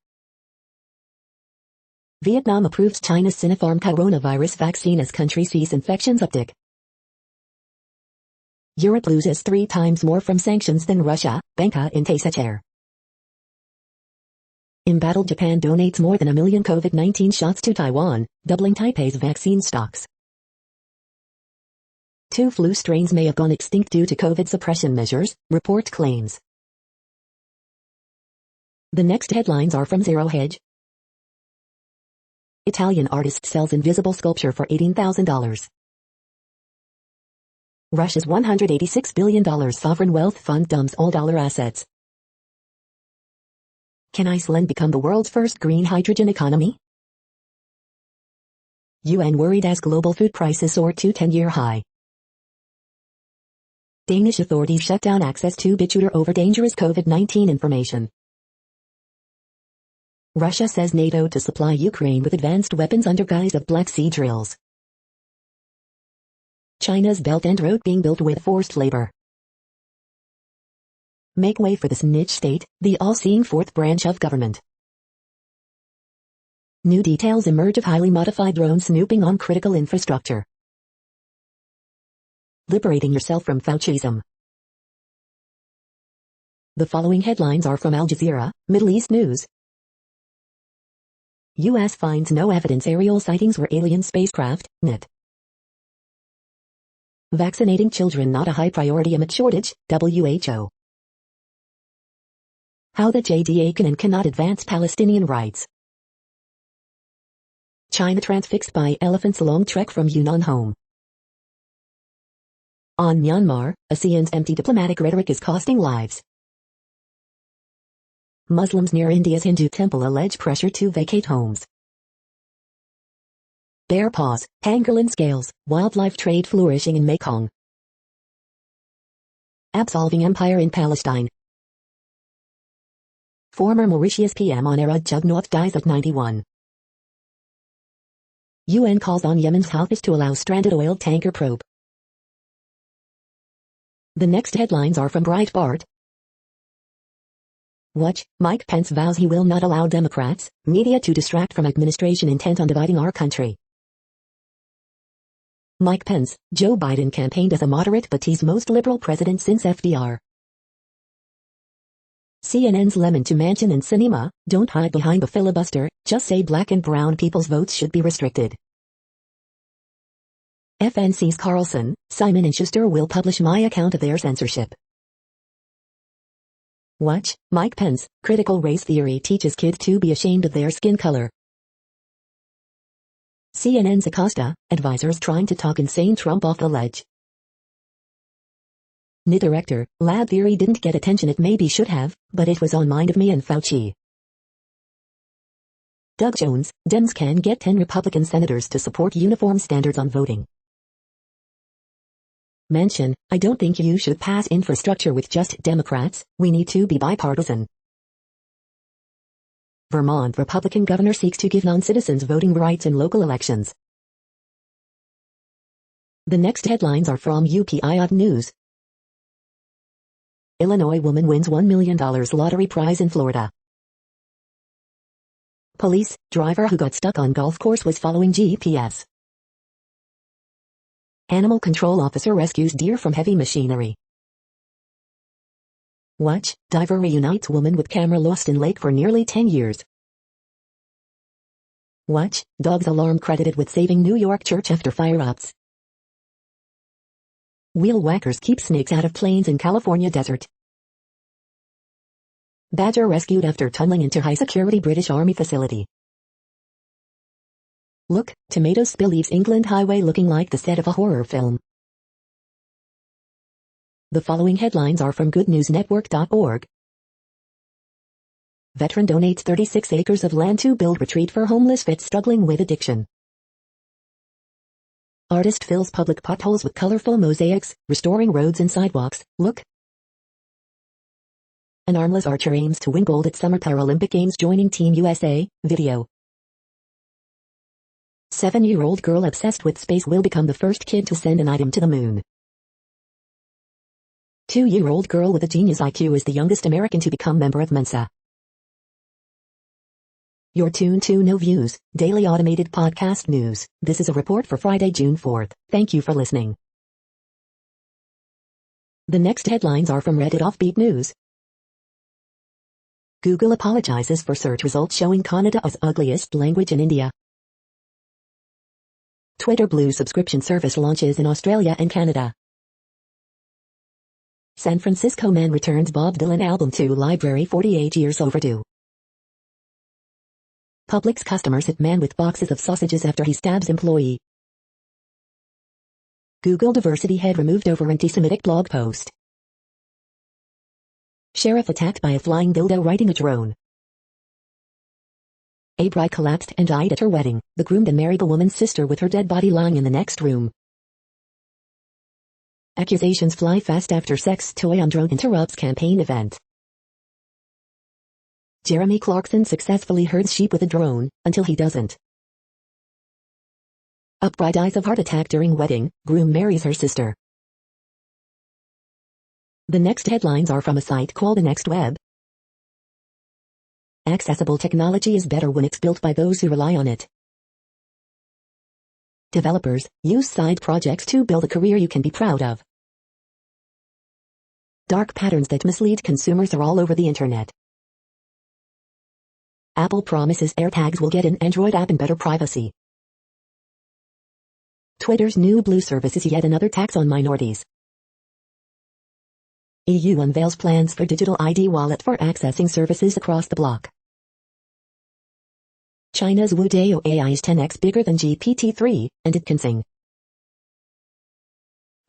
Vietnam approves China's Sinopharm coronavirus vaccine as country sees infections uptick. Europe loses 3 times more from sanctions than Russia, Banca Intesa chair. Embattled Japan donates more than 1 million COVID-19 shots to Taiwan, doubling Taipei's vaccine stocks. 2 flu strains may have gone extinct due to COVID suppression measures, report claims. The next headlines are from Zero Hedge. Italian artist sells invisible sculpture for $18,000. Russia's $186 billion sovereign wealth fund dumps all dollar assets. Can Iceland become the world's first green hydrogen economy? UN worried as global food prices soar to 10-year high. Danish authorities shut down access to BitTutor over dangerous COVID-19 information. Russia says NATO to supply Ukraine with advanced weapons under guise of Black Sea drills. China's Belt and Road being built with forced labor. Make way for the snitch state, the all-seeing fourth branch of government. New details emerge of highly modified drones snooping on critical infrastructure. Liberating yourself from Faucism. The following headlines are from Al Jazeera, Middle East News. U.S. finds no evidence aerial sightings were alien spacecraft, NIT. Vaccinating children not a high priority amid shortage, WHO. How the JDA cannot advance Palestinian rights. China transfixed by elephants long trek from Yunnan home. On Myanmar, ASEAN's empty diplomatic rhetoric is costing lives. Muslims near India's Hindu temple allege pressure to vacate homes. Bear paws, pangolin scales, wildlife trade flourishing in Mekong. Absolving empire in Palestine. Former Mauritius PM on era Jugnauth dies at 91. UN calls on Yemen's Houthis to allow stranded oil tanker probe. The next headlines are from Breitbart. Watch, Mike Pence vows he will not allow Democrats, media to distract from administration intent on dividing our country. Mike Pence, Joe Biden campaigned as a moderate but he's most liberal president since FDR. CNN's Lemon to Manchin and Sinema, don't hide behind the filibuster, just say black and brown people's votes should be restricted. FNC's Carlson, Simon & Schuster will publish my account of their censorship. Watch, Mike Pence, critical race theory teaches kids to be ashamed of their skin color. CNN's Acosta, advisors trying to talk insane Trump off the ledge. NIT director, lab theory didn't get attention it maybe should have, but it was on mind of me and Fauci. Doug Jones, Dems can get 10 Republican senators to support uniform standards on voting. Manchin, I don't think you should pass infrastructure with just Democrats, we need to be bipartisan. Vermont Republican governor seeks to give non-citizens voting rights in local elections. The next headlines are from UPI News. Illinois woman wins $1 million lottery prize in Florida. Police, driver who got stuck on golf course was following GPS. Animal control officer rescues deer from heavy machinery. Watch, diver reunites woman with camera lost in lake for nearly 10 years. Watch, dog's alarm credited with saving New York church after fire-ups. Wheel whackers keep snakes out of planes in California desert. Badger rescued after tunneling into high-security British Army facility. Look, tomato spill leaves England highway looking like the set of a horror film. The following headlines are from goodnewsnetwork.org. Veteran donates 36 acres of land to build retreat for homeless vets struggling with addiction. Artist fills public potholes with colorful mosaics, restoring roads and sidewalks. Look. An armless archer aims to win gold at Summer Paralympic Games joining Team USA. Video. 7-year-old girl obsessed with space will become the first kid to send an item to the moon. 2-year-old girl with a genius IQ is the youngest American to become member of Mensa. You're tuned to No Views, daily automated podcast news. This is a report for Friday, June 4th. Thank you for listening. The next headlines are from Reddit Offbeat News. Google apologizes for search results showing Kannada as ugliest language in India. Twitter Blue subscription service launches in Australia and Canada. San Francisco man returns Bob Dylan album to library 48 years overdue. Publix customers hit man with boxes of sausages after he stabs employee. Google diversity head removed over anti-Semitic blog post. Sheriff attacked by a flying dildo riding a drone. A bride collapsed and died at her wedding. The groom then married the woman's sister with her dead body lying in the next room. Accusations fly fast after sex toy on drone interrupts campaign event. Jeremy Clarkson successfully herds sheep with a drone, until he doesn't. Bride dies of heart attack during wedding, groom marries her sister. The next headlines are from a site called The Next Web. Accessible technology is better when it's built by those who rely on it. Developers, use side projects to build a career you can be proud of. Dark patterns that mislead consumers are all over the internet. Apple promises AirTags will get an Android app and better privacy. Twitter's new Blue service is yet another tax on minorities. EU unveils plans for digital ID wallet for accessing services across the bloc. China's Wudao AI is 10x bigger than GPT-3, and it can sing.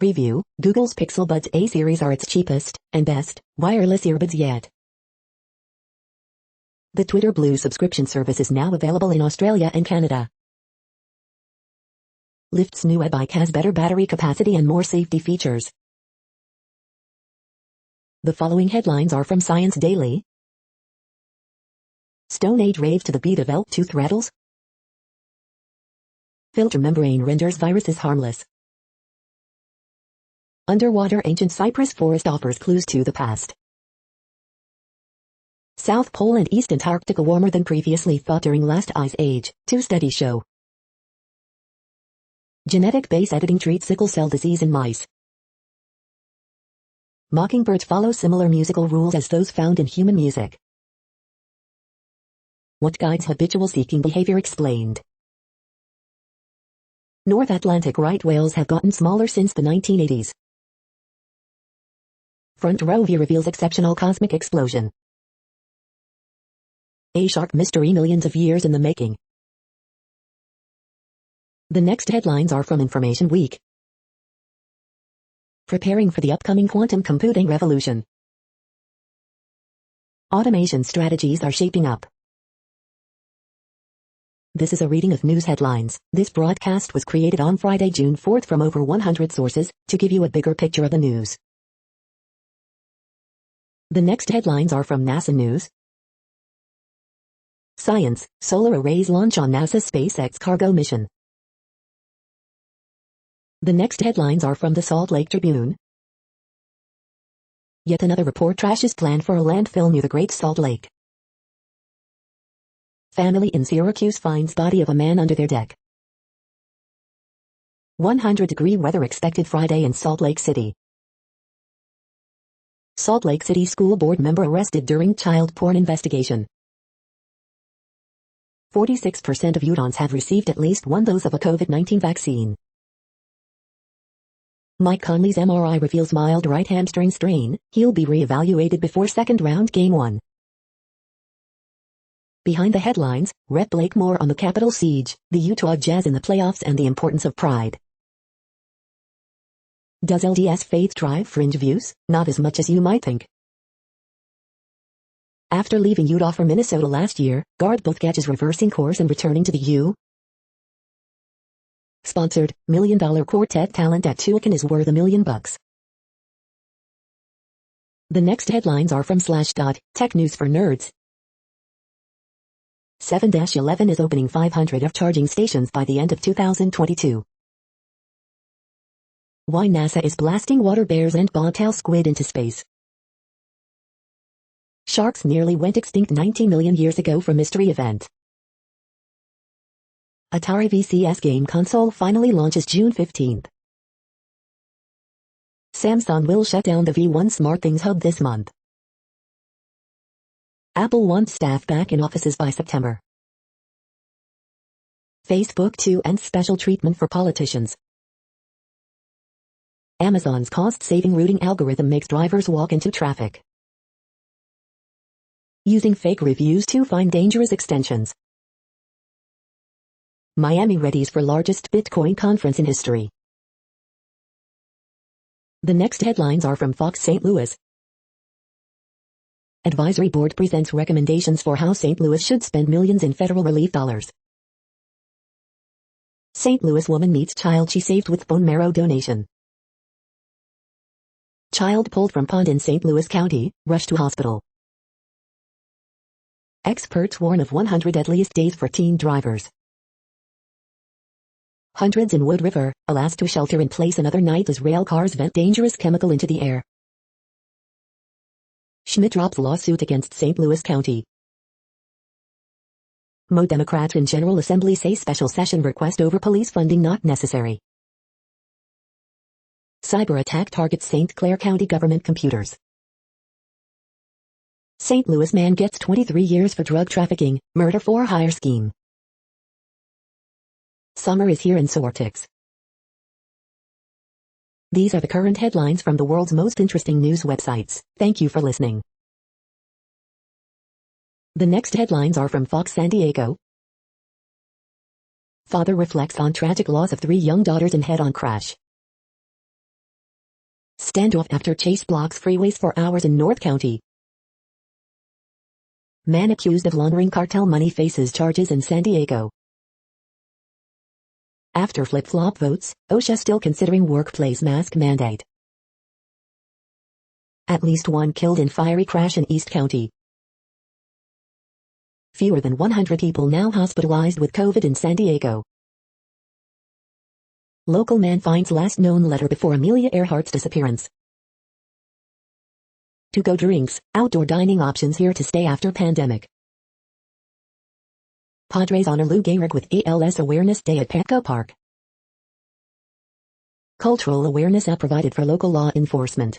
Review: Google's Pixel Buds A series are its cheapest and best wireless earbuds yet. The Twitter Blue subscription service is now available in Australia and Canada. Lyft's new e-bike has better battery capacity and more safety features. The following headlines are from Science Daily. Stone Age rave to the beat of elk tooth rattles. Filter membrane renders viruses harmless. Underwater ancient cypress forest offers clues to the past. South Pole and East Antarctica warmer than previously thought during last ice age, 2 studies show. Genetic base editing treats sickle cell disease in mice. Mockingbirds follow similar musical rules as those found in human music. What guides habitual seeking behavior explained. North Atlantic right whales have gotten smaller since the 1980s. Front row view reveals exceptional cosmic explosion. A shark mystery millions of years in the making. The next headlines are from Information Week. Preparing for the upcoming quantum computing revolution. Automation strategies are shaping up. This is a reading of news headlines. This broadcast was created on Friday, June 4th from over 100 sources, to give you a bigger picture of the news. The next headlines are from NASA News. Science, solar arrays launch on NASA's SpaceX cargo mission. The next headlines are from the Salt Lake Tribune. Yet another report trashes plan for a landfill near the Great Salt Lake. Family in Syracuse finds body of a man under their deck. 100-degree weather expected Friday in Salt Lake City. Salt Lake City School Board member arrested during child porn investigation. 46% of Utahns have received at least one dose of a COVID-19 vaccine. Mike Conley's MRI reveals mild right hamstring strain. He'll be re-evaluated before second round Game 1. Behind the headlines, Rep Blake Moore on the Capitol siege, the Utah Jazz in the playoffs and the importance of pride. Does LDS faith drive fringe views? Not as much as you might think. After leaving Utah for Minnesota last year, guard Boothgach is reversing course and returning to the U. Sponsored, $1 million quartet talent at Tuacan is worth $1 million. The next headlines are from Slashdot, tech news for nerds. 7-11 is opening 500 of charging stations by the end of 2022. Why NASA is blasting water bears and bobtail squid into space. Sharks nearly went extinct 90 million years ago from mystery event. Atari VCS game console finally launches June 15th. Samsung will shut down the V1 SmartThings hub this month. Apple wants staff back in offices by September. Facebook to end special treatment for politicians. Amazon's cost-saving routing algorithm makes drivers walk into traffic. Using fake reviews to find dangerous extensions. Miami readies for largest Bitcoin conference in history. The next headlines are from Fox St. Louis. Advisory board presents recommendations for how St. Louis should spend millions in federal relief dollars. St. Louis woman meets child she saved with bone marrow donation. Child pulled from pond in St. Louis County, rushed to hospital. Experts warn of 100 deadliest days for teen drivers. Hundreds in Wood River, alas to shelter in place another night as rail cars vent dangerous chemical into the air. Schmidt drops lawsuit against St. Louis County. Mo Democrats in General Assembly say special session request over police funding not necessary. Cyber attack targets St. Clair County government computers. St. Louis man gets 23 years for drug trafficking, murder for hire scheme. Summer is here in Sortix. These are the current headlines from the world's most interesting news websites. Thank you for listening. The next headlines are from Fox San Diego. Father reflects on tragic loss of 3 young daughters in head-on crash. Standoff after chase blocks freeways for hours in North County. Man accused of laundering cartel money faces charges in San Diego. After flip-flop votes, OSHA still considering workplace mask mandate. At least 1 killed in fiery crash in East County. Fewer than 100 people now hospitalized with COVID in San Diego. Local man finds last known letter before Amelia Earhart's disappearance. To-go drinks, outdoor dining options here to stay after pandemic. Padres honor Lou Gehrig with ALS Awareness Day at Petco Park. Cultural awareness app provided for local law enforcement.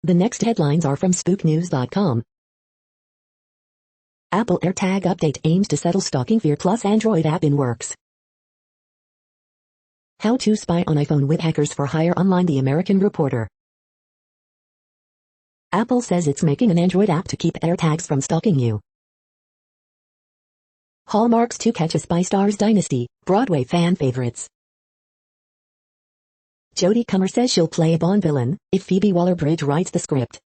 The next headlines are from spooknews.com. Apple AirTag update aims to settle stalking fear plus Android app in works. How to spy on iPhone with hackers for hire online. The American Reporter. Apple says it's making an Android app to keep AirTags from stalking you. Hallmark's To Catch a Spy stars Dynasty, Broadway fan favorites. Jodie Comer says she'll play a Bond villain if Phoebe Waller-Bridge writes the script.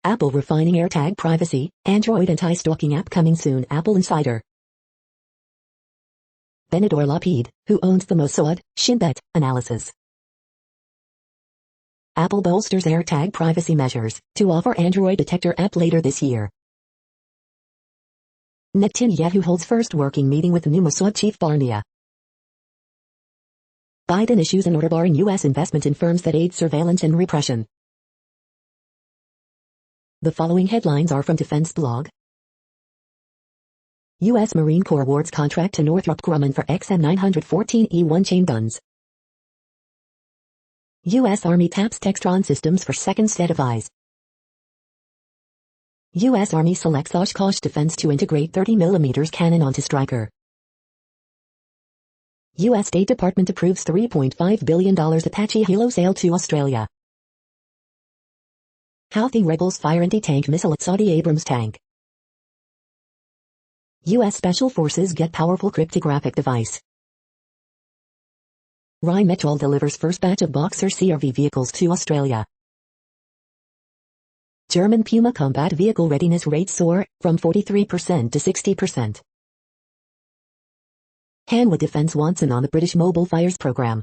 Apple refining AirTag privacy, Android anti-stalking app coming soon. Apple Insider. Benidorm Lapid, who owns the Mossad, Shin Bet, analysis. Apple bolsters AirTag privacy measures to offer Android detector app later this year. Netanyahu holds first working meeting with new Mossad chief Barnea. Biden issues an order barring U.S. investment in firms that aid surveillance and repression. The following headlines are from Defense Blog. U.S. Marine Corps awards contract to Northrop Grumman for XM914E1 chain guns. U.S. Army taps Textron systems for second set of eyes. U.S. Army selects Oshkosh Defense to integrate 30mm cannon onto Stryker. U.S. State Department approves $3.5 billion Apache Hilo sale to Australia. Houthi rebels fire anti-tank missile at Saudi Abrams tank. U.S. Special Forces get powerful cryptographic device. Rheinmetall delivers first batch of Boxer CRV vehicles to Australia. German Puma combat vehicle readiness rates soar from 43% to 60%. Hanwha Defense wants in on the British Mobile Fires program.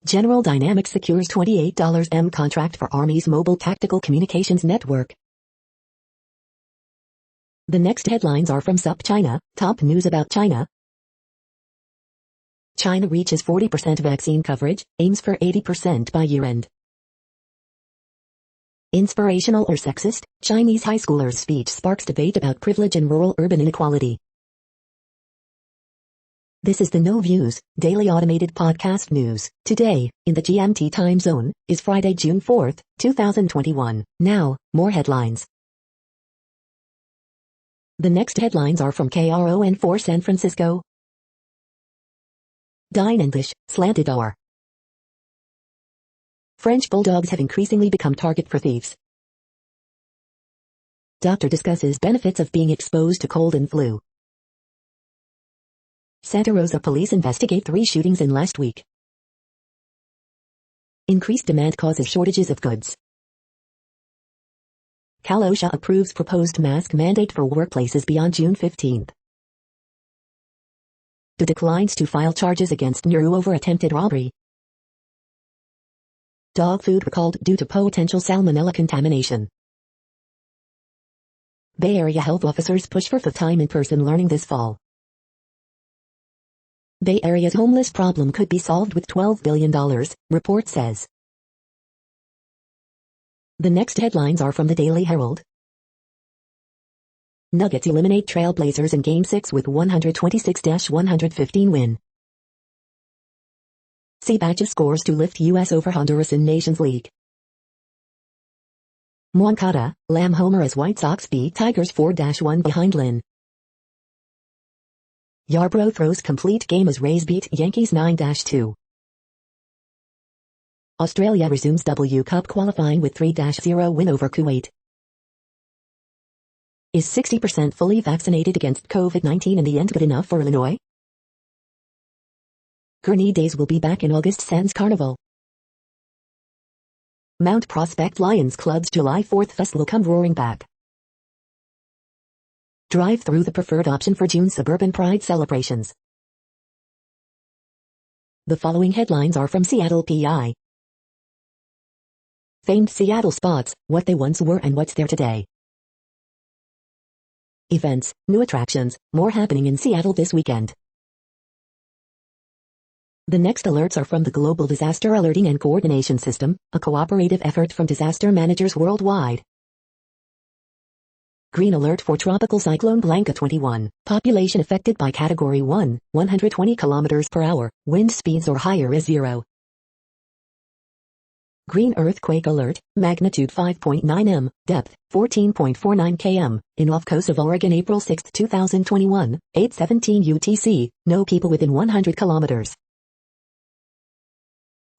General Dynamics secures $28M contract for Army's Mobile Tactical Communications Network. The next headlines are from SupChina, top news about China. China reaches 40% vaccine coverage, aims for 80% by year-end. Inspirational or sexist, Chinese high schoolers' speech sparks debate about privilege and rural-urban inequality. This is the No Views, daily automated podcast news. Today, in the GMT time zone, is Friday, June 4, 2021. Now, more headlines. The next headlines are from KRON4 San Francisco. Dine English, slanted R. French bulldogs have increasingly become target for thieves. Doctor discusses benefits of being exposed to cold and flu. Santa Rosa police investigate 3 shootings in last week. Increased demand causes shortages of goods. Cal OSHA approves proposed mask mandate for workplaces beyond June 15. DA declines to file charges against Nuru over attempted robbery. Dog food recalled due to potential salmonella contamination. Bay Area health officers push for full-time in-person learning this fall. Bay Area's homeless problem could be solved with $12 billion, report says. The next headlines are from the Daily Herald. Nuggets eliminate Trailblazers in Game 6 with 126-115 win. Seabach scores to lift U.S. over Honduras in Nations League. Moncada, Lamb homer as White Sox beat Tigers 4-1 behind Lynn. Yarbrough throws complete game as Rays beat Yankees 9-2. Australia resumes W Cup qualifying with 3-0 win over Kuwait. Is 60% fully vaccinated against COVID-19 in the end good enough for Illinois? Gurney Days will be back in August sans Carnival. Mount Prospect Lions Club's July 4th Fest will come roaring back. Drive through the preferred option for June's suburban pride celebrations. The following headlines are from Seattle PI. Famed Seattle spots, what they once were and what's there today. Events, new attractions, more happening in Seattle this weekend. The next alerts are from the Global Disaster Alerting and Coordination System, a cooperative effort from disaster managers worldwide. Green alert for Tropical Cyclone Blanca 21, population affected by Category 1, 120 km per hour, wind speeds or higher is 0. Green earthquake alert, magnitude 5.9 m, depth 14.49 km, in off coast of Oregon April 6, 2021, 8:17 UTC, no people within 100 kilometers.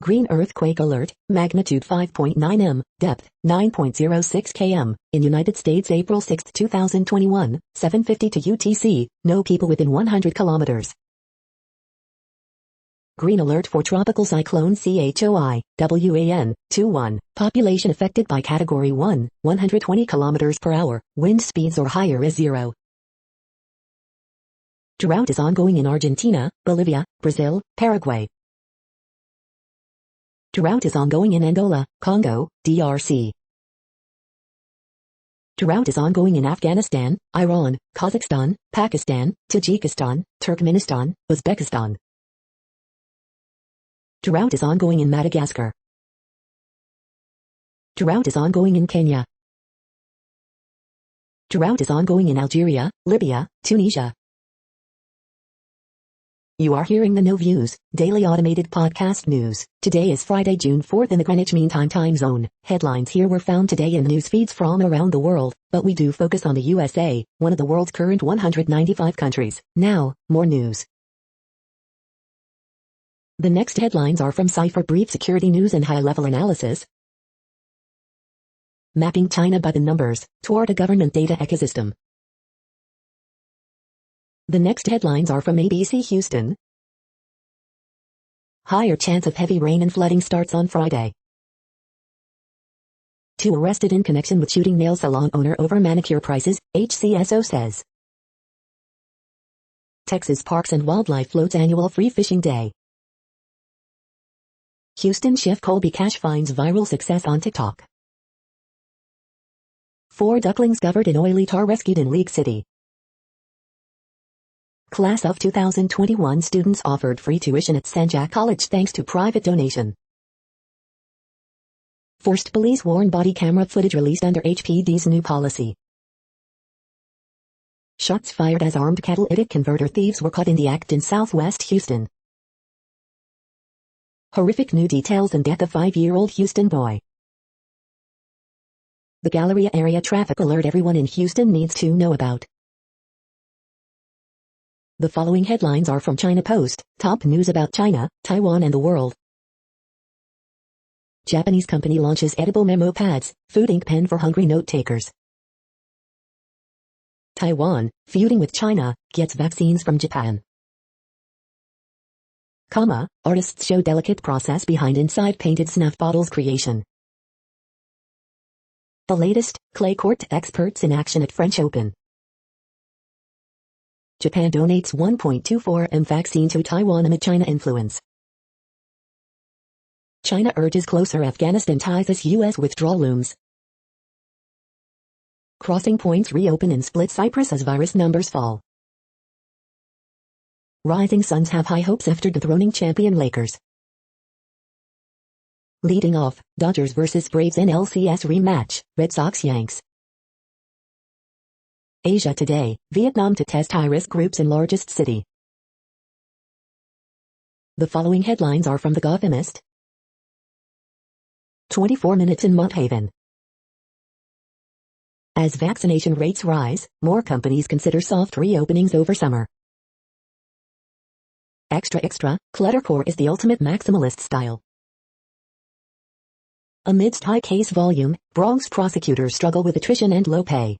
Green earthquake alert, magnitude 5.9 m, depth 9.06 km, in United States April 6, 2021, 7:52 UTC, no people within 100 kilometers. Green alert for Tropical Cyclone CHOI, WAN, 21, population affected by Category 1, 120 km per hour, wind speeds or higher is 0. Drought is ongoing in Argentina, Bolivia, Brazil, Paraguay. Drought is ongoing in Angola, Congo, DRC. Drought is ongoing in Afghanistan, Iran, Kazakhstan, Pakistan, Tajikistan, Turkmenistan, Uzbekistan. Drought is ongoing in Madagascar. Drought is ongoing in Kenya. Drought is ongoing in Algeria, Libya, Tunisia. You are hearing the No Views, daily automated podcast news. Today is Friday, June 4th in the Greenwich Mean Time zone. Headlines here were found today in news feeds from around the world, but we do focus on the USA, one of the world's current 195 countries. Now, more news. The next headlines are from Cypher Brief Security News and High-Level Analysis. Mapping China by the numbers, toward a government data ecosystem. The next headlines are from ABC Houston. Higher chance of heavy rain and flooding starts on Friday. 2 arrested in connection with shooting nail salon owner over manicure prices, HCSO says. Texas Parks and Wildlife floats annual free fishing day. Houston chef Colby Cash finds viral success on TikTok. 4 ducklings covered in oily tar rescued in League City. Class of 2021 students offered free tuition at St. Jack College thanks to private donation. Forced police warn body camera footage released under HPD's new policy. Shots fired as armed catalytic converter thieves were caught in the act in Southwest Houston. Horrific new details and death of 5-year-old Houston boy. The Galleria area traffic alert everyone in Houston needs to know about. The following headlines are from China Post, top news about China, Taiwan and the world. Japanese company launches edible memo pads, food ink pen for hungry note takers. Taiwan, feuding with China, gets vaccines from Japan. Artists show delicate process behind inside painted snuff bottles creation. The latest, clay court experts in action at French Open. Japan donates 1.24 m vaccine to Taiwan amid China influence. China urges closer Afghanistan ties as U.S. withdrawal looms. Crossing points reopen in split Cyprus as virus numbers fall. Rising Suns have high hopes after dethroning champion Lakers. Leading off, Dodgers vs Braves NLCS rematch, Red Sox Yanks. Asia Today, Vietnam to test high-risk groups in largest city. The following headlines are from The Gothamist. 24 minutes in Mont Haven. As vaccination rates rise, more companies consider soft reopenings over summer. Extra, Cluttercore is the ultimate maximalist style. Amidst high case volume, Bronx prosecutors struggle with attrition and low pay.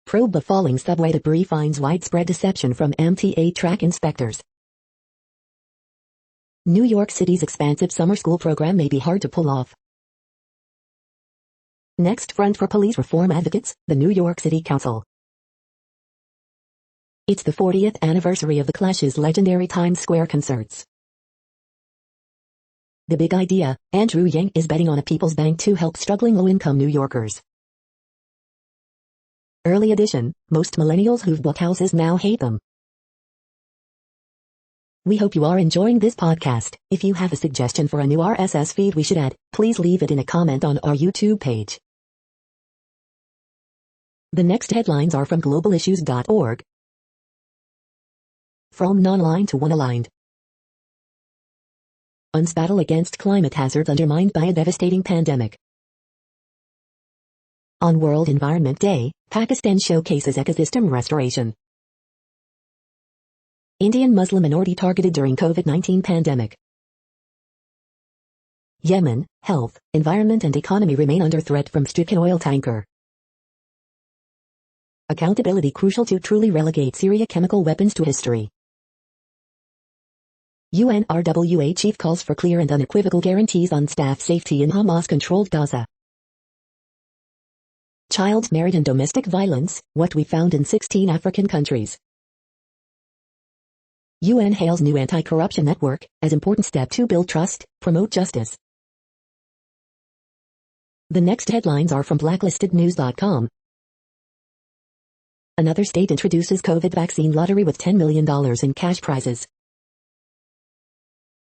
Probe the falling subway debris finds widespread deception from MTA track inspectors. New York City's expansive summer school program may be hard to pull off. Next front for police reform advocates, the New York City Council. It's the 40th anniversary of the Clash's legendary Times Square concerts. The big idea, Andrew Yang is betting on a people's bank to help struggling low-income New Yorkers. Early edition, most millennials who've bought houses now hate them. We hope you are enjoying this podcast. If you have a suggestion for a new RSS feed we should add, please leave it in a comment on our YouTube page. The next headlines are from globalissues.org. From non-aligned to one-aligned. UN's battle against climate hazards undermined by a devastating pandemic. On World Environment Day, Pakistan showcases ecosystem restoration. Indian Muslim minority targeted during COVID-19 pandemic. Yemen, health, environment and economy remain under threat from stricken oil tanker. Accountability crucial to truly relegate Syria chemical weapons to history. UNRWA chief calls for clear and unequivocal guarantees on staff safety in Hamas-controlled Gaza. Child marriage and domestic violence, what we found in 16 African countries. UN hails new anti-corruption network as important step to build trust, promote justice. The next headlines are from blacklistednews.com. Another state introduces COVID vaccine lottery with $10 million in cash prizes.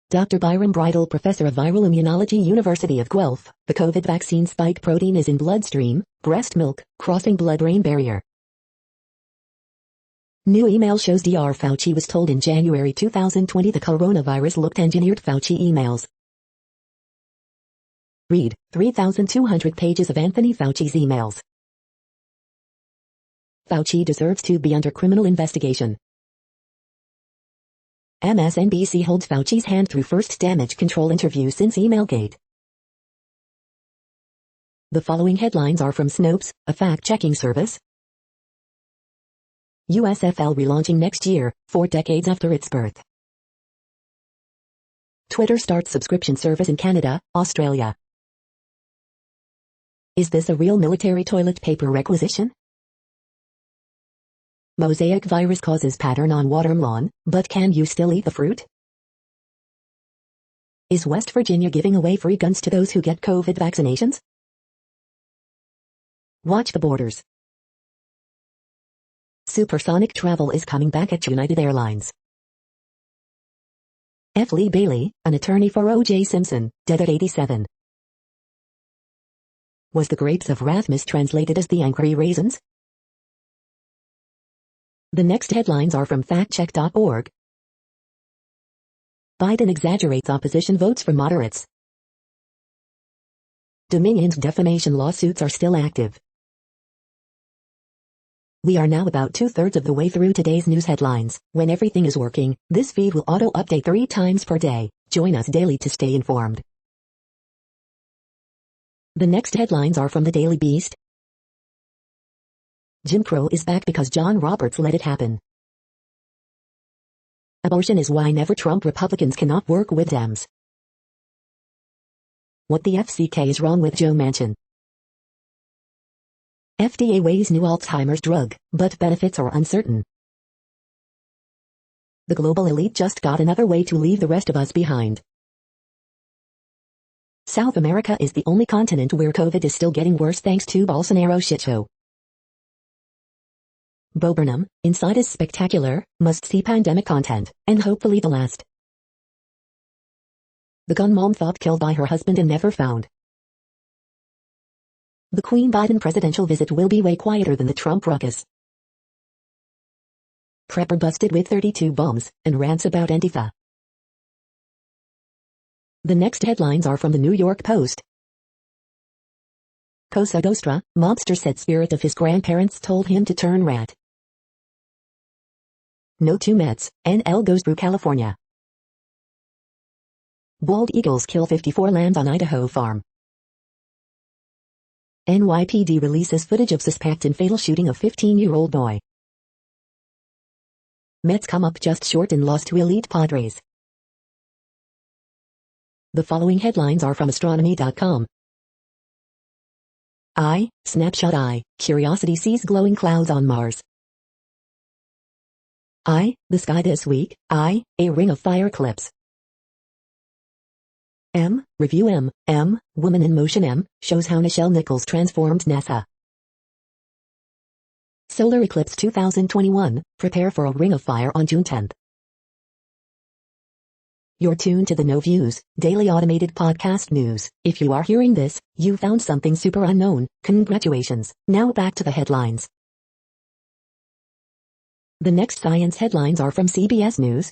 Dr. Byron Bridle, professor of viral immunology, University of Guelph, the COVID vaccine spike protein is in bloodstream, breast milk, crossing blood-brain barrier. New email shows Dr. Fauci was told in January 2020 the coronavirus looked engineered. Fauci emails. Read 3,200 pages of Anthony Fauci's emails. Fauci deserves to be under criminal investigation. MSNBC holds Fauci's hand through first damage control interview since Emailgate. The following headlines are from Snopes, a fact-checking service. USFL relaunching next year, 4 decades after its birth. Twitter starts subscription service in Canada, Australia. Is this a real military toilet paper requisition? Mosaic virus causes pattern on watermelon, but can you still eat the fruit? Is West Virginia giving away free guns to those who get COVID vaccinations? Watch the borders. Supersonic travel is coming back at United Airlines. F. Lee Bailey, an attorney for O.J. Simpson, dead at 87. Was the grapes of wrath mistranslated as the angry raisins? The next headlines are from factcheck.org. Biden exaggerates opposition votes for moderates. Dominion's defamation lawsuits are still active. We are now about 2/3 of the way through today's news headlines. When everything is working, this feed will auto-update 3 times per day. Join us daily to stay informed. The next headlines are from the Daily Beast. Jim Crow is back because John Roberts let it happen. Abortion is why never Trump Republicans cannot work with Dems. What the FCK is wrong with Joe Manchin. FDA weighs new Alzheimer's drug, but benefits are uncertain. The global elite just got another way to leave the rest of us behind. South America is the only continent where COVID is still getting worse thanks to Bolsonaro's shitshow. Bo Burnham, Inside is spectacular, must-see pandemic content, and hopefully the last. The gun mom thought killed by her husband and never found. The Queen Biden presidential visit will be way quieter than the Trump ruckus. Prepper busted with 32 bombs and rants about Antifa. The next headlines are from the New York Post. Cosa Nostra, mobster said spirit of his grandparents told him to turn rat. No two Mets, NL goes through California. Bald eagles kill 54 lambs on Idaho farm. NYPD releases footage of suspect in fatal shooting of 15-year-old boy. Mets come up just short and lost to elite Padres. The following headlines are from astronomy.com. Snapshot I, Curiosity sees glowing clouds on Mars. The sky this week. A ring of fire eclipse. Review Woman in Motion shows how Nichelle Nichols transformed NASA. Solar eclipse 2021, prepare for a ring of fire on June 10th. You're tuned to the No Views, daily automated podcast news. If you are hearing this, you found something super unknown. Congratulations. Now back to the headlines. The next science headlines are from CBS News.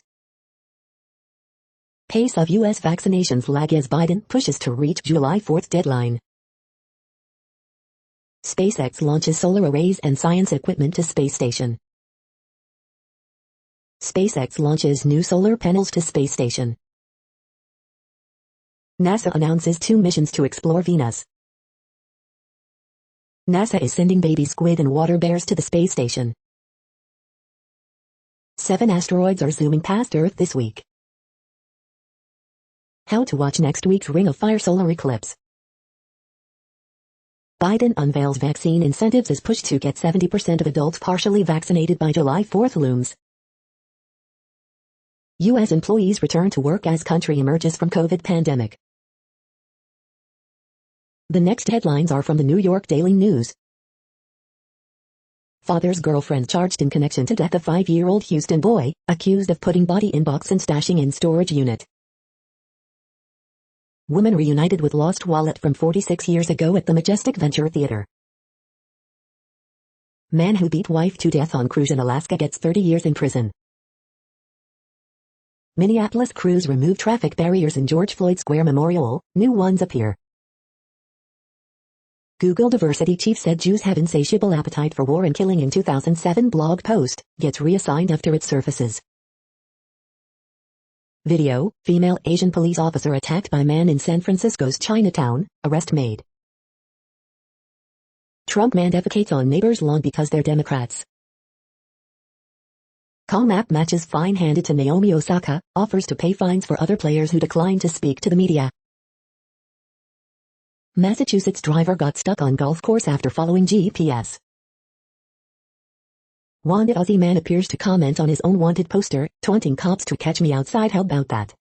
Pace of U.S. vaccinations lag as Biden pushes to reach July 4th deadline. SpaceX launches solar arrays and science equipment to space station. SpaceX launches new solar panels to space station. NASA announces 2 missions to explore Venus. NASA is sending baby squid and water bears to the space station. 7 asteroids are zooming past Earth this week. How to watch next week's Ring of Fire solar eclipse. Biden unveils vaccine incentives as push to get 70% of adults partially vaccinated by July 4th looms. U.S. employees return to work as country emerges from COVID pandemic. The next headlines are from the New York Daily News. Father's girlfriend charged in connection to death of 5-year-old Houston boy, accused of putting body in box and stashing in storage unit. Woman reunited with lost wallet from 46 years ago at the Majestic Venture Theater. Man who beat wife to death on cruise in Alaska gets 30 years in prison. Minneapolis crews remove traffic barriers in George Floyd Square Memorial, new ones appear. Google diversity chief said Jews have insatiable appetite for war and killing in 2007 blog post, gets reassigned after it surfaces. Video, female Asian police officer attacked by man in San Francisco's Chinatown, arrest made. Trump man defecates on neighbor's lawn because they're Democrats. Calm app matches fine handed to Naomi Osaka, offers to pay fines for other players who decline to speak to the media. Massachusetts driver got stuck on golf course after following GPS. Wanted Aussie man appears to comment on his own wanted poster, taunting cops to catch me outside. How about that?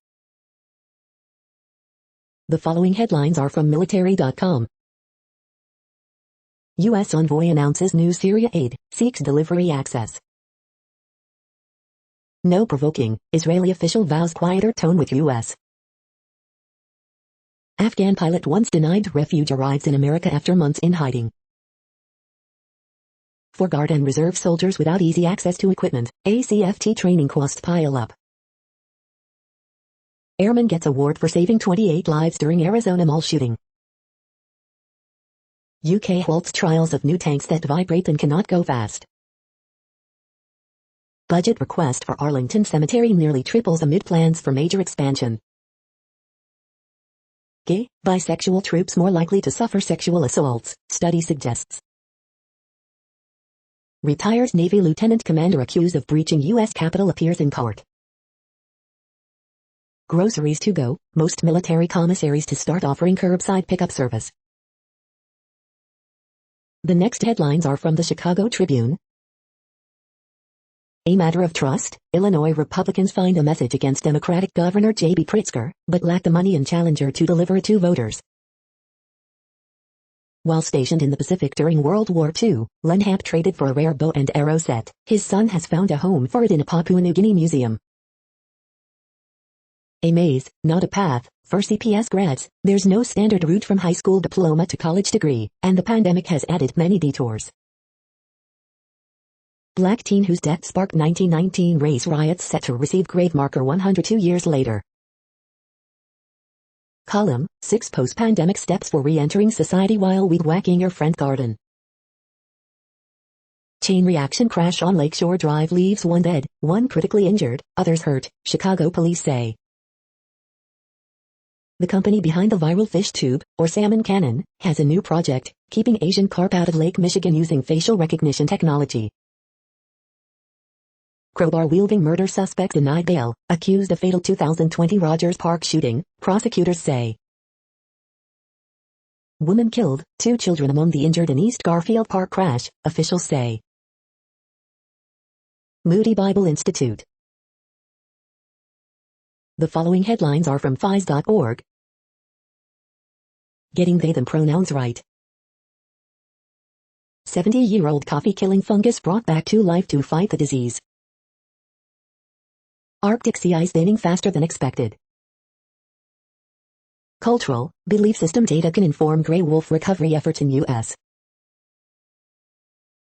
The following headlines are from military.com. U.S. envoy announces new Syria aid, seeks delivery access. No provoking, Israeli official vows quieter tone with U.S. Afghan pilot once denied refuge arrives in America after months in hiding. For Guard and Reserve soldiers without easy access to equipment, ACFT training costs pile up. Airman gets award for saving 28 lives during Arizona mall shooting. UK halts trials of new tanks that vibrate and cannot go fast. Budget request for Arlington Cemetery nearly triples amid plans for major expansion. Gay, bisexual troops more likely to suffer sexual assaults, study suggests. Retired Navy Lieutenant Commander accused of breaching U.S. Capitol appears in court. Groceries to go, most military commissaries to start offering curbside pickup service. The next headlines are from the Chicago Tribune. A matter of trust, Illinois Republicans find a message against Democratic Governor J.B. Pritzker, but lack the money and challenger to deliver it to voters. While stationed in the Pacific during World War II, Lenhap traded for a rare bow and arrow set. His son has found a home for it in a Papua New Guinea museum. A maze, not a path, For CPS grads, there's no standard route from high school diploma to college degree, and the pandemic has added many detours. Black teen whose death sparked 1919 race riots set to receive grave marker 102 years later. Column, 6 post-pandemic steps for re-entering society while weed-whacking your front garden. Chain reaction crash on Lakeshore Drive leaves 1 dead, 1 critically injured, others hurt, Chicago police say. The company behind the viral fish tube, or salmon cannon, has a new project, keeping Asian carp out of Lake Michigan using facial recognition technology. Crowbar-wielding murder suspect denied bail, accused of fatal 2020 Rogers Park shooting, prosecutors say. Woman killed, 2 children among the injured in East Garfield Park crash, officials say. Moody Bible Institute. The following headlines are from FIS.org. Getting they/them pronouns right. 70-year-old coffee-killing fungus brought back to life to fight the disease. Arctic sea ice thinning faster than expected. Cultural, belief system data can inform gray wolf recovery efforts in U.S.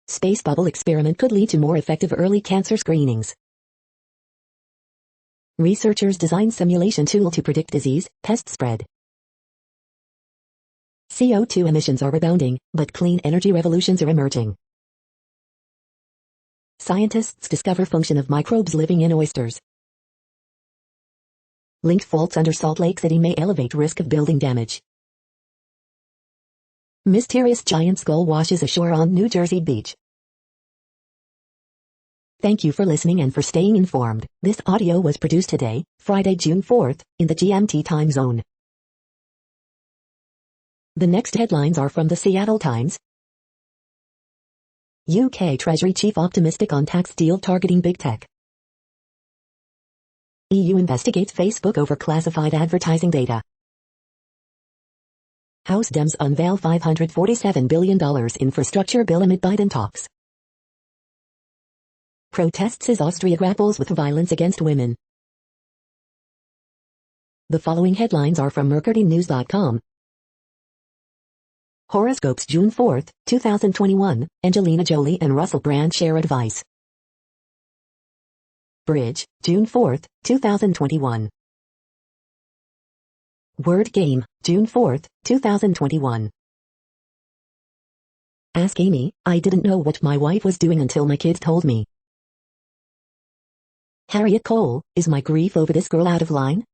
Space bubble experiment could lead to more effective early cancer screenings. Researchers design simulation tool to predict disease, pest spread. CO2 emissions are rebounding, but clean energy revolutions are emerging. Scientists discover function of microbes living in oysters. Linked faults under Salt Lake City may elevate risk of building damage. Mysterious giant skull washes ashore on New Jersey beach. Thank you for listening and for staying informed. This audio was produced today, Friday, June 4th, in the GMT time zone. The next headlines are from the Seattle Times. UK Treasury Chief optimistic on tax deal targeting big tech. EU investigates Facebook over classified advertising data. House Dems unveil $547 billion infrastructure bill amid Biden talks. Protests as Austria grapples with violence against women. The following headlines are from mercurynews.com. Horoscopes June 4, 2021, Angelina Jolie and Russell Brand share advice. Bridge, June 4, 2021. Word Game, June 4, 2021. Ask Amy, I didn't know what my wife was doing until my kids told me. Harriet Cole, is my grief over this girl out of line?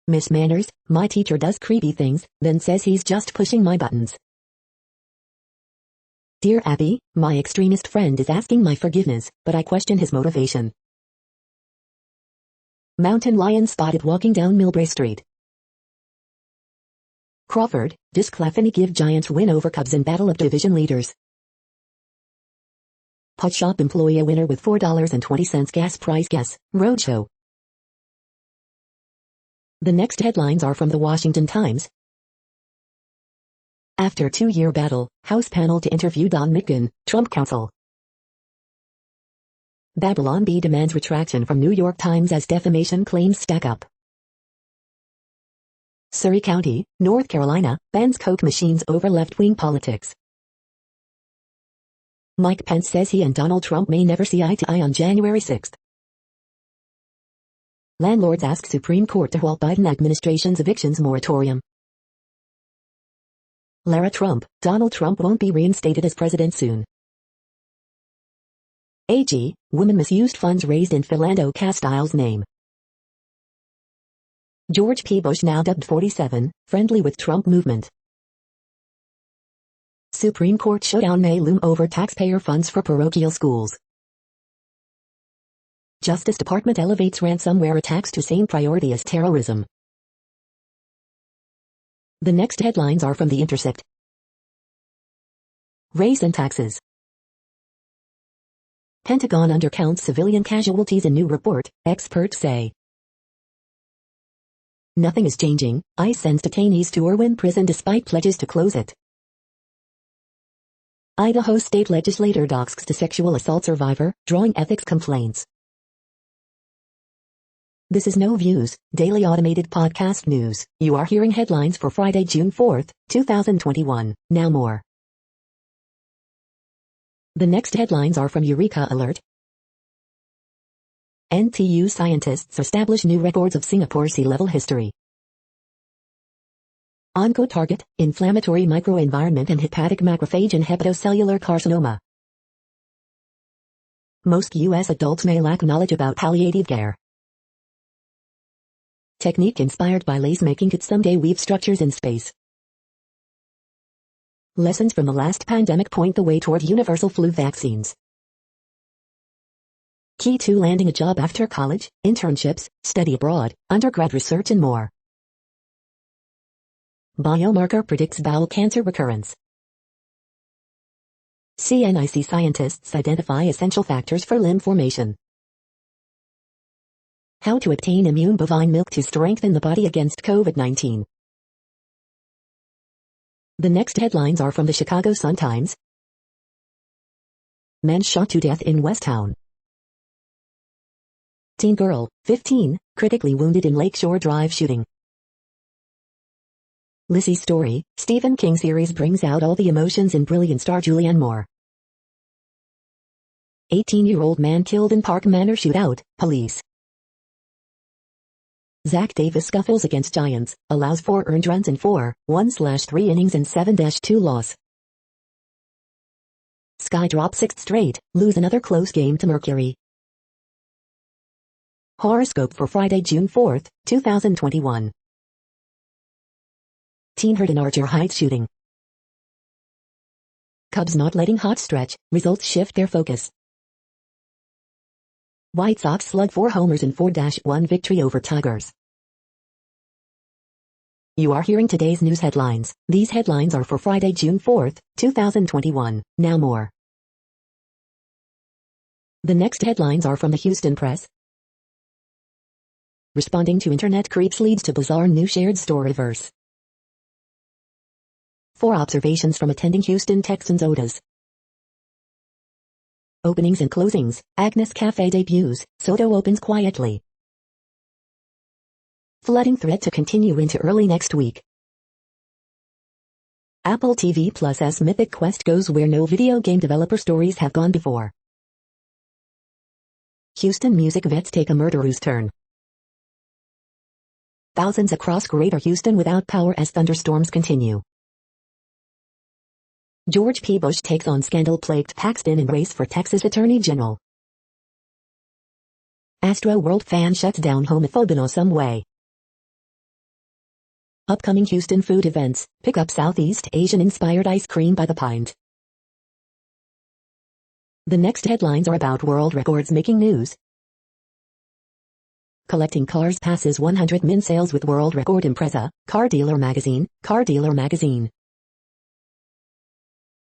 Miss Manners, my teacher does creepy things, then says he's just pushing my buttons. Dear Abby, my extremist friend is asking my forgiveness, but I question his motivation. Mountain lion spotted walking down Millbrae Street. Crawford, does Claflin give Giants win over Cubs in battle of division leaders? Pot shop employee a winner with $4.20 gas price guess, roadshow. The next headlines are from the Washington Times. After 2-year battle, House panel to interview Don McGahn, Trump counsel. Babylon Bee demands retraction from New York Times as defamation claims stack up. Surrey County, North Carolina, bans Coke machines over left-wing politics. Mike Pence says he and Donald Trump may never see eye to eye on January 6. Landlords ask Supreme Court to halt Biden administration's evictions moratorium. Lara Trump, Donald Trump won't be reinstated as president soon. AG, woman misused funds raised in Philando Castile's name. George P. Bush now dubbed 47, friendly with Trump movement. Supreme Court showdown may loom over taxpayer funds for parochial schools. Justice Department elevates ransomware attacks to same priority as terrorism. The next headlines are from The Intercept. Race and taxes. Pentagon undercounts civilian casualties in new report, experts say. Nothing is changing, ICE sends detainees to Irwin prison despite pledges to close it. Idaho state legislator doxxed to sexual assault survivor, drawing ethics complaints. This is No Views, daily automated podcast news. You are hearing headlines for Friday, June 4th, 2021. Now more. The next headlines are from Eureka Alert. NTU scientists establish new records of Singapore sea level history. Oncotarget, inflammatory microenvironment and hepatic macrophage and hepatocellular carcinoma. Most U.S. adults may lack knowledge about palliative care. Technique inspired by lace making could someday weave structures in space. Lessons from the last pandemic point the way toward universal flu vaccines. Key to landing a job after college, internships, study abroad, undergrad research and more. Biomarker predicts bowel cancer recurrence. CNIC scientists identify essential factors for limb formation. How to obtain immune bovine milk to strengthen the body against COVID-19. The next headlines are from the Chicago Sun-Times. Man shot to death in Westtown. Teen girl, 15, critically wounded in Lakeshore Drive shooting. Lizzie Story, Stephen King series brings out all the emotions in brilliant star Julianne Moore. 18-year-old man killed in Park Manor shootout, police. Zach Davis scuffles against Giants, allows 4 earned runs in 4.1/3 innings and 7-2 loss. Sky drop 6th straight, lose another close game to Mercury. Horoscope for Friday, June 4th, 2021. Teen hurt in Archer Heights shooting. Cubs not letting hot stretch, results shift their focus. White Sox slug 4 homers in 4-1 victory over Tigers. You are hearing today's news headlines. These headlines are for Friday, June 4th, 2021. Now more. The next headlines are from the Houston Press. Responding to internet creeps leads to bizarre new shared store reverse. 4 observations from attending Houston Texans OTAs. Openings and closings, Agnes Cafe debuts, Soto opens quietly. Flooding threat to continue into early next week. Apple TV Plus's Mythic Quest goes where no video game developer stories have gone before. Houston music vets take a murderous turn. Thousands across Greater Houston without power as thunderstorms continue. George P. Bush takes on scandal-plagued Paxton in race for Texas Attorney General. Astro World fan shuts down homophobia in some way. Upcoming Houston food events, pick up Southeast Asian-inspired ice cream by the pint. The next headlines are about world records making news. Collecting cars passes 100 min sales with world record Impreza, Car Dealer Magazine, Car Dealer Magazine.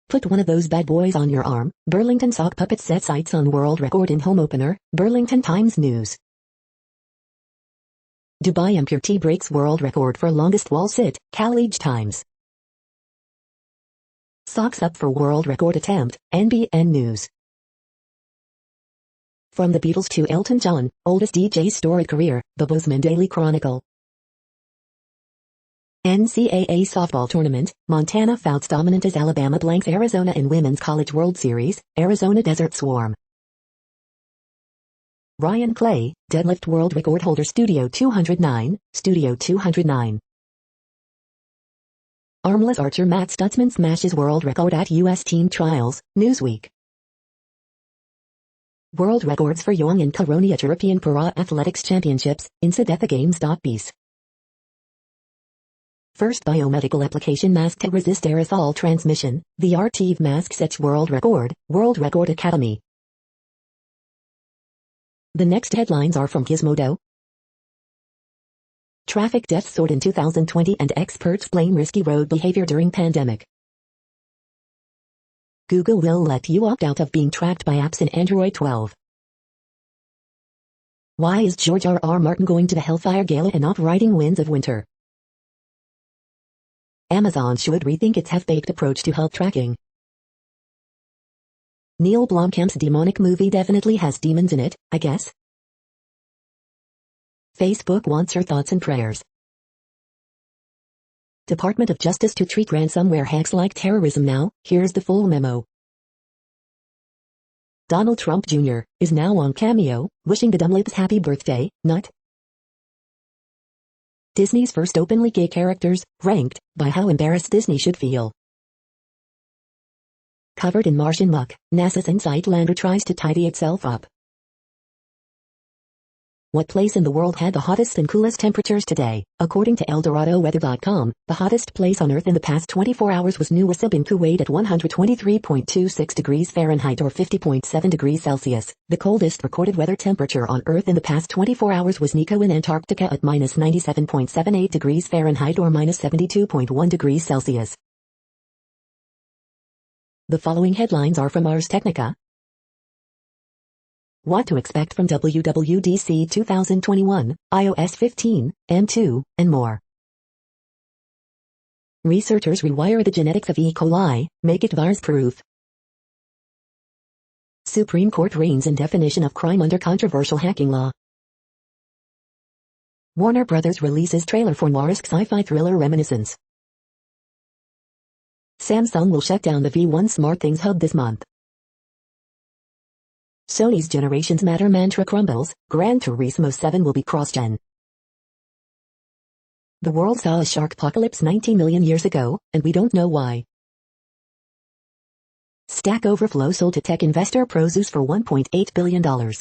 Put one of those bad boys on your arm, Burlington sock puppet set sights on world record in home opener, Burlington Times News. Dubai amputee breaks world record for longest wall sit, Khaleej Times. Socks up for world record attempt, NBN News. From the Beatles to Elton John, oldest DJ's storied career, the Bozeman Daily Chronicle. NCAA softball tournament, Montana fouts dominant as Alabama blanks Arizona in Women's College World Series, Arizona Desert Swarm. Ryan Clay, deadlift world record holder Studio 209, Studio 209. Armless archer Matt Stutzman smashes world record at U.S. team trials, Newsweek. World records for Young and Karoni at European Para Athletics Championships, Incidetthegames.bs. First biomedical application mask to resist aerosol transmission, the RTV mask sets World Record Academy. The next headlines are from Gizmodo. Traffic deaths soared in 2020 and experts blame risky road behavior during pandemic. Google will let you opt out of being tracked by apps in Android 12. Why is George R.R. Martin going to the Hellfire Gala and not writing Winds of Winter? Amazon should rethink its half-baked approach to health tracking. Neil Blomkamp's demonic movie definitely has demons in it, I guess. Facebook wants your thoughts and prayers. Department of Justice to treat ransomware hacks like terrorism now, here's the full memo. Donald Trump Jr. is now on Cameo, wishing the Dumlips happy birthday, nut. Disney's first openly gay characters, ranked by how embarrassed Disney should feel. Covered in Martian muck, NASA's InSight lander tries to tidy itself up. What place in the world had the hottest and coolest temperatures today? According to ElDoradoWeather.com, the hottest place on Earth in the past 24 hours was Nuwasib in Kuwait at 123.26 degrees Fahrenheit or 50.7 degrees Celsius. The coldest recorded weather temperature on Earth in the past 24 hours was Nico in Antarctica at minus 97.78 degrees Fahrenheit or minus 72.1 degrees Celsius. The following headlines are from Ars Technica. What to expect from WWDC 2021, iOS 15, M2, and more. Researchers rewire the genetics of E. coli, make it virus-proof. Supreme Court reigns in definition of crime under controversial hacking law. Warner Brothers releases trailer for noirish sci-fi thriller Reminiscence. Samsung will shut down the V1 SmartThings hub this month. Sony's Generations Matter mantra crumbles, Gran Turismo 7 will be cross-gen. The world saw a shark apocalypse 19 million years ago, and we don't know why. Stack Overflow sold to tech investor Prosus for $1.8 billion.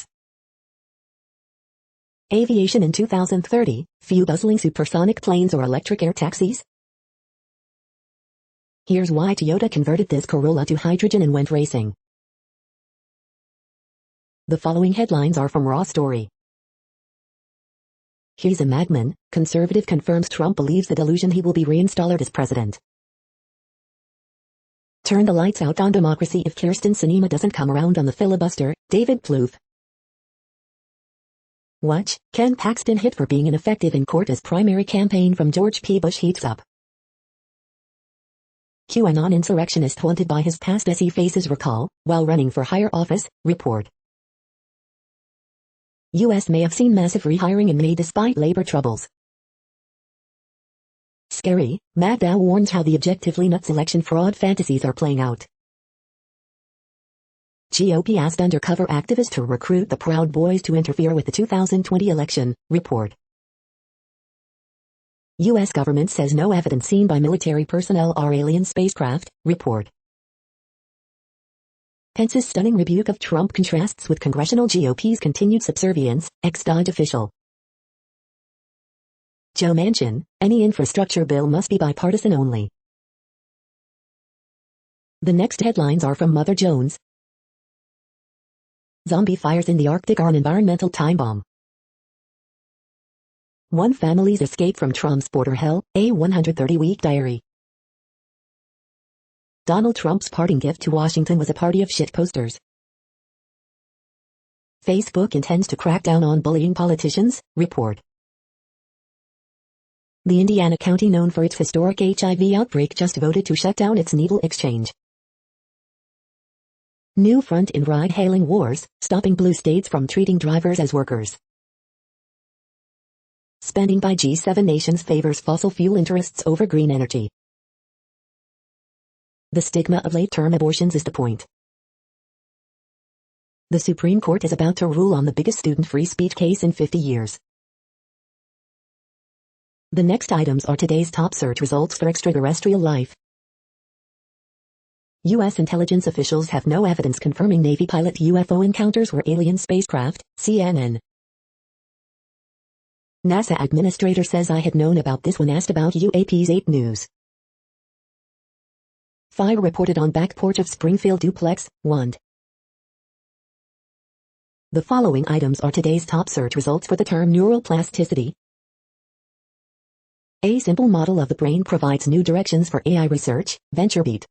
Aviation in 2030, few bustling supersonic planes or electric air taxis? Here's why Toyota converted this Corolla to hydrogen and went racing. The following headlines are from Raw Story. He's a madman, conservative confirms Trump believes the delusion he will be reinstalled as president. Turn the lights out on democracy if Kyrsten Sinema doesn't come around on the filibuster, David Plouffe. Watch, Ken Paxton hit for being ineffective in court as primary campaign from George P. Bush heats up. QAnon insurrectionist haunted by his past as he faces recall, while running for higher office, report. U.S. may have seen massive rehiring in May despite labor troubles. Scary, Matt Dow warns how the objectively nuts election fraud fantasies are playing out. GOP asked undercover activists to recruit the Proud Boys to interfere with the 2020 election, report. U.S. government says no evidence seen by military personnel are alien spacecraft, report. Pence's stunning rebuke of Trump contrasts with congressional GOP's continued subservience, ex-DOJ official. Joe Manchin, any infrastructure bill must be bipartisan only. The next headlines are from Mother Jones. Zombie fires in the Arctic are an environmental time bomb. One family's escape from Trump's border hell, a 130-week diary. Donald Trump's parting gift to Washington was a party of shit posters. Facebook intends to crack down on bullying politicians, report. The Indiana county known for its historic HIV outbreak just voted to shut down its needle exchange. New front in ride-hailing wars, stopping blue states from treating drivers as workers. Spending by G7 nations favors fossil fuel interests over green energy. The stigma of late-term abortions is the point. The Supreme Court is about to rule on the biggest student-free speech case in 50 years. The next items are today's top search results for extraterrestrial life. U.S. intelligence officials have no evidence confirming Navy pilot UFO encounters were alien spacecraft, CNN. NASA administrator says I had known about this when asked about UAP's 8 News. Fire reported on back porch of Springfield duplex, Wand. The following items are today's top search results for the term neural plasticity. A simple model of the brain provides new directions for AI research, VentureBeat.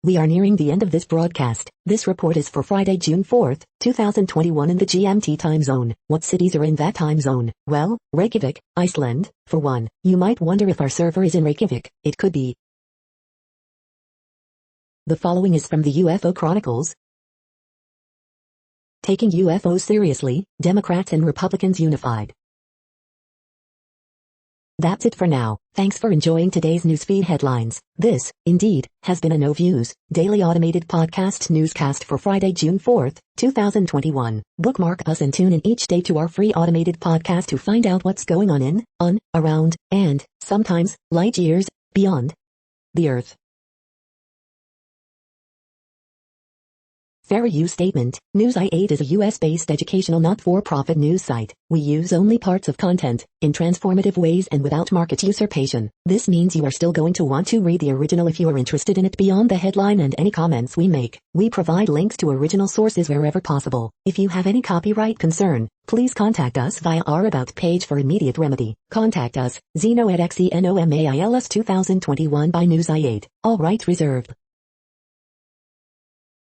We are nearing the end of this broadcast. This report is for Friday, June 4th, 2021 in the GMT time zone. What cities are in that time zone? Well, Reykjavik, Iceland, for one. You might wonder if our server is in Reykjavik. It could be. The following is from the UFO Chronicles. Taking UFOs seriously, Democrats and Republicans unified. That's it for now. Thanks for enjoying today's newsfeed headlines. This, indeed, has been a No Views, daily automated podcast newscast for Friday, June 4th, 2021. Bookmark us and tune in each day to our free automated podcast to find out what's going on, around, and, sometimes, light years, beyond the Earth. Fair use statement. News8 is a US-based educational not-for-profit news site. We use only parts of content, in transformative ways and without market usurpation. This means you are still going to want to read the original if you are interested in it beyond the headline and any comments we make. We provide links to original sources wherever possible. If you have any copyright concern, please contact us via our About page for immediate remedy. Contact us, Zeno at XENOMAILS 2021 by News8. All rights reserved.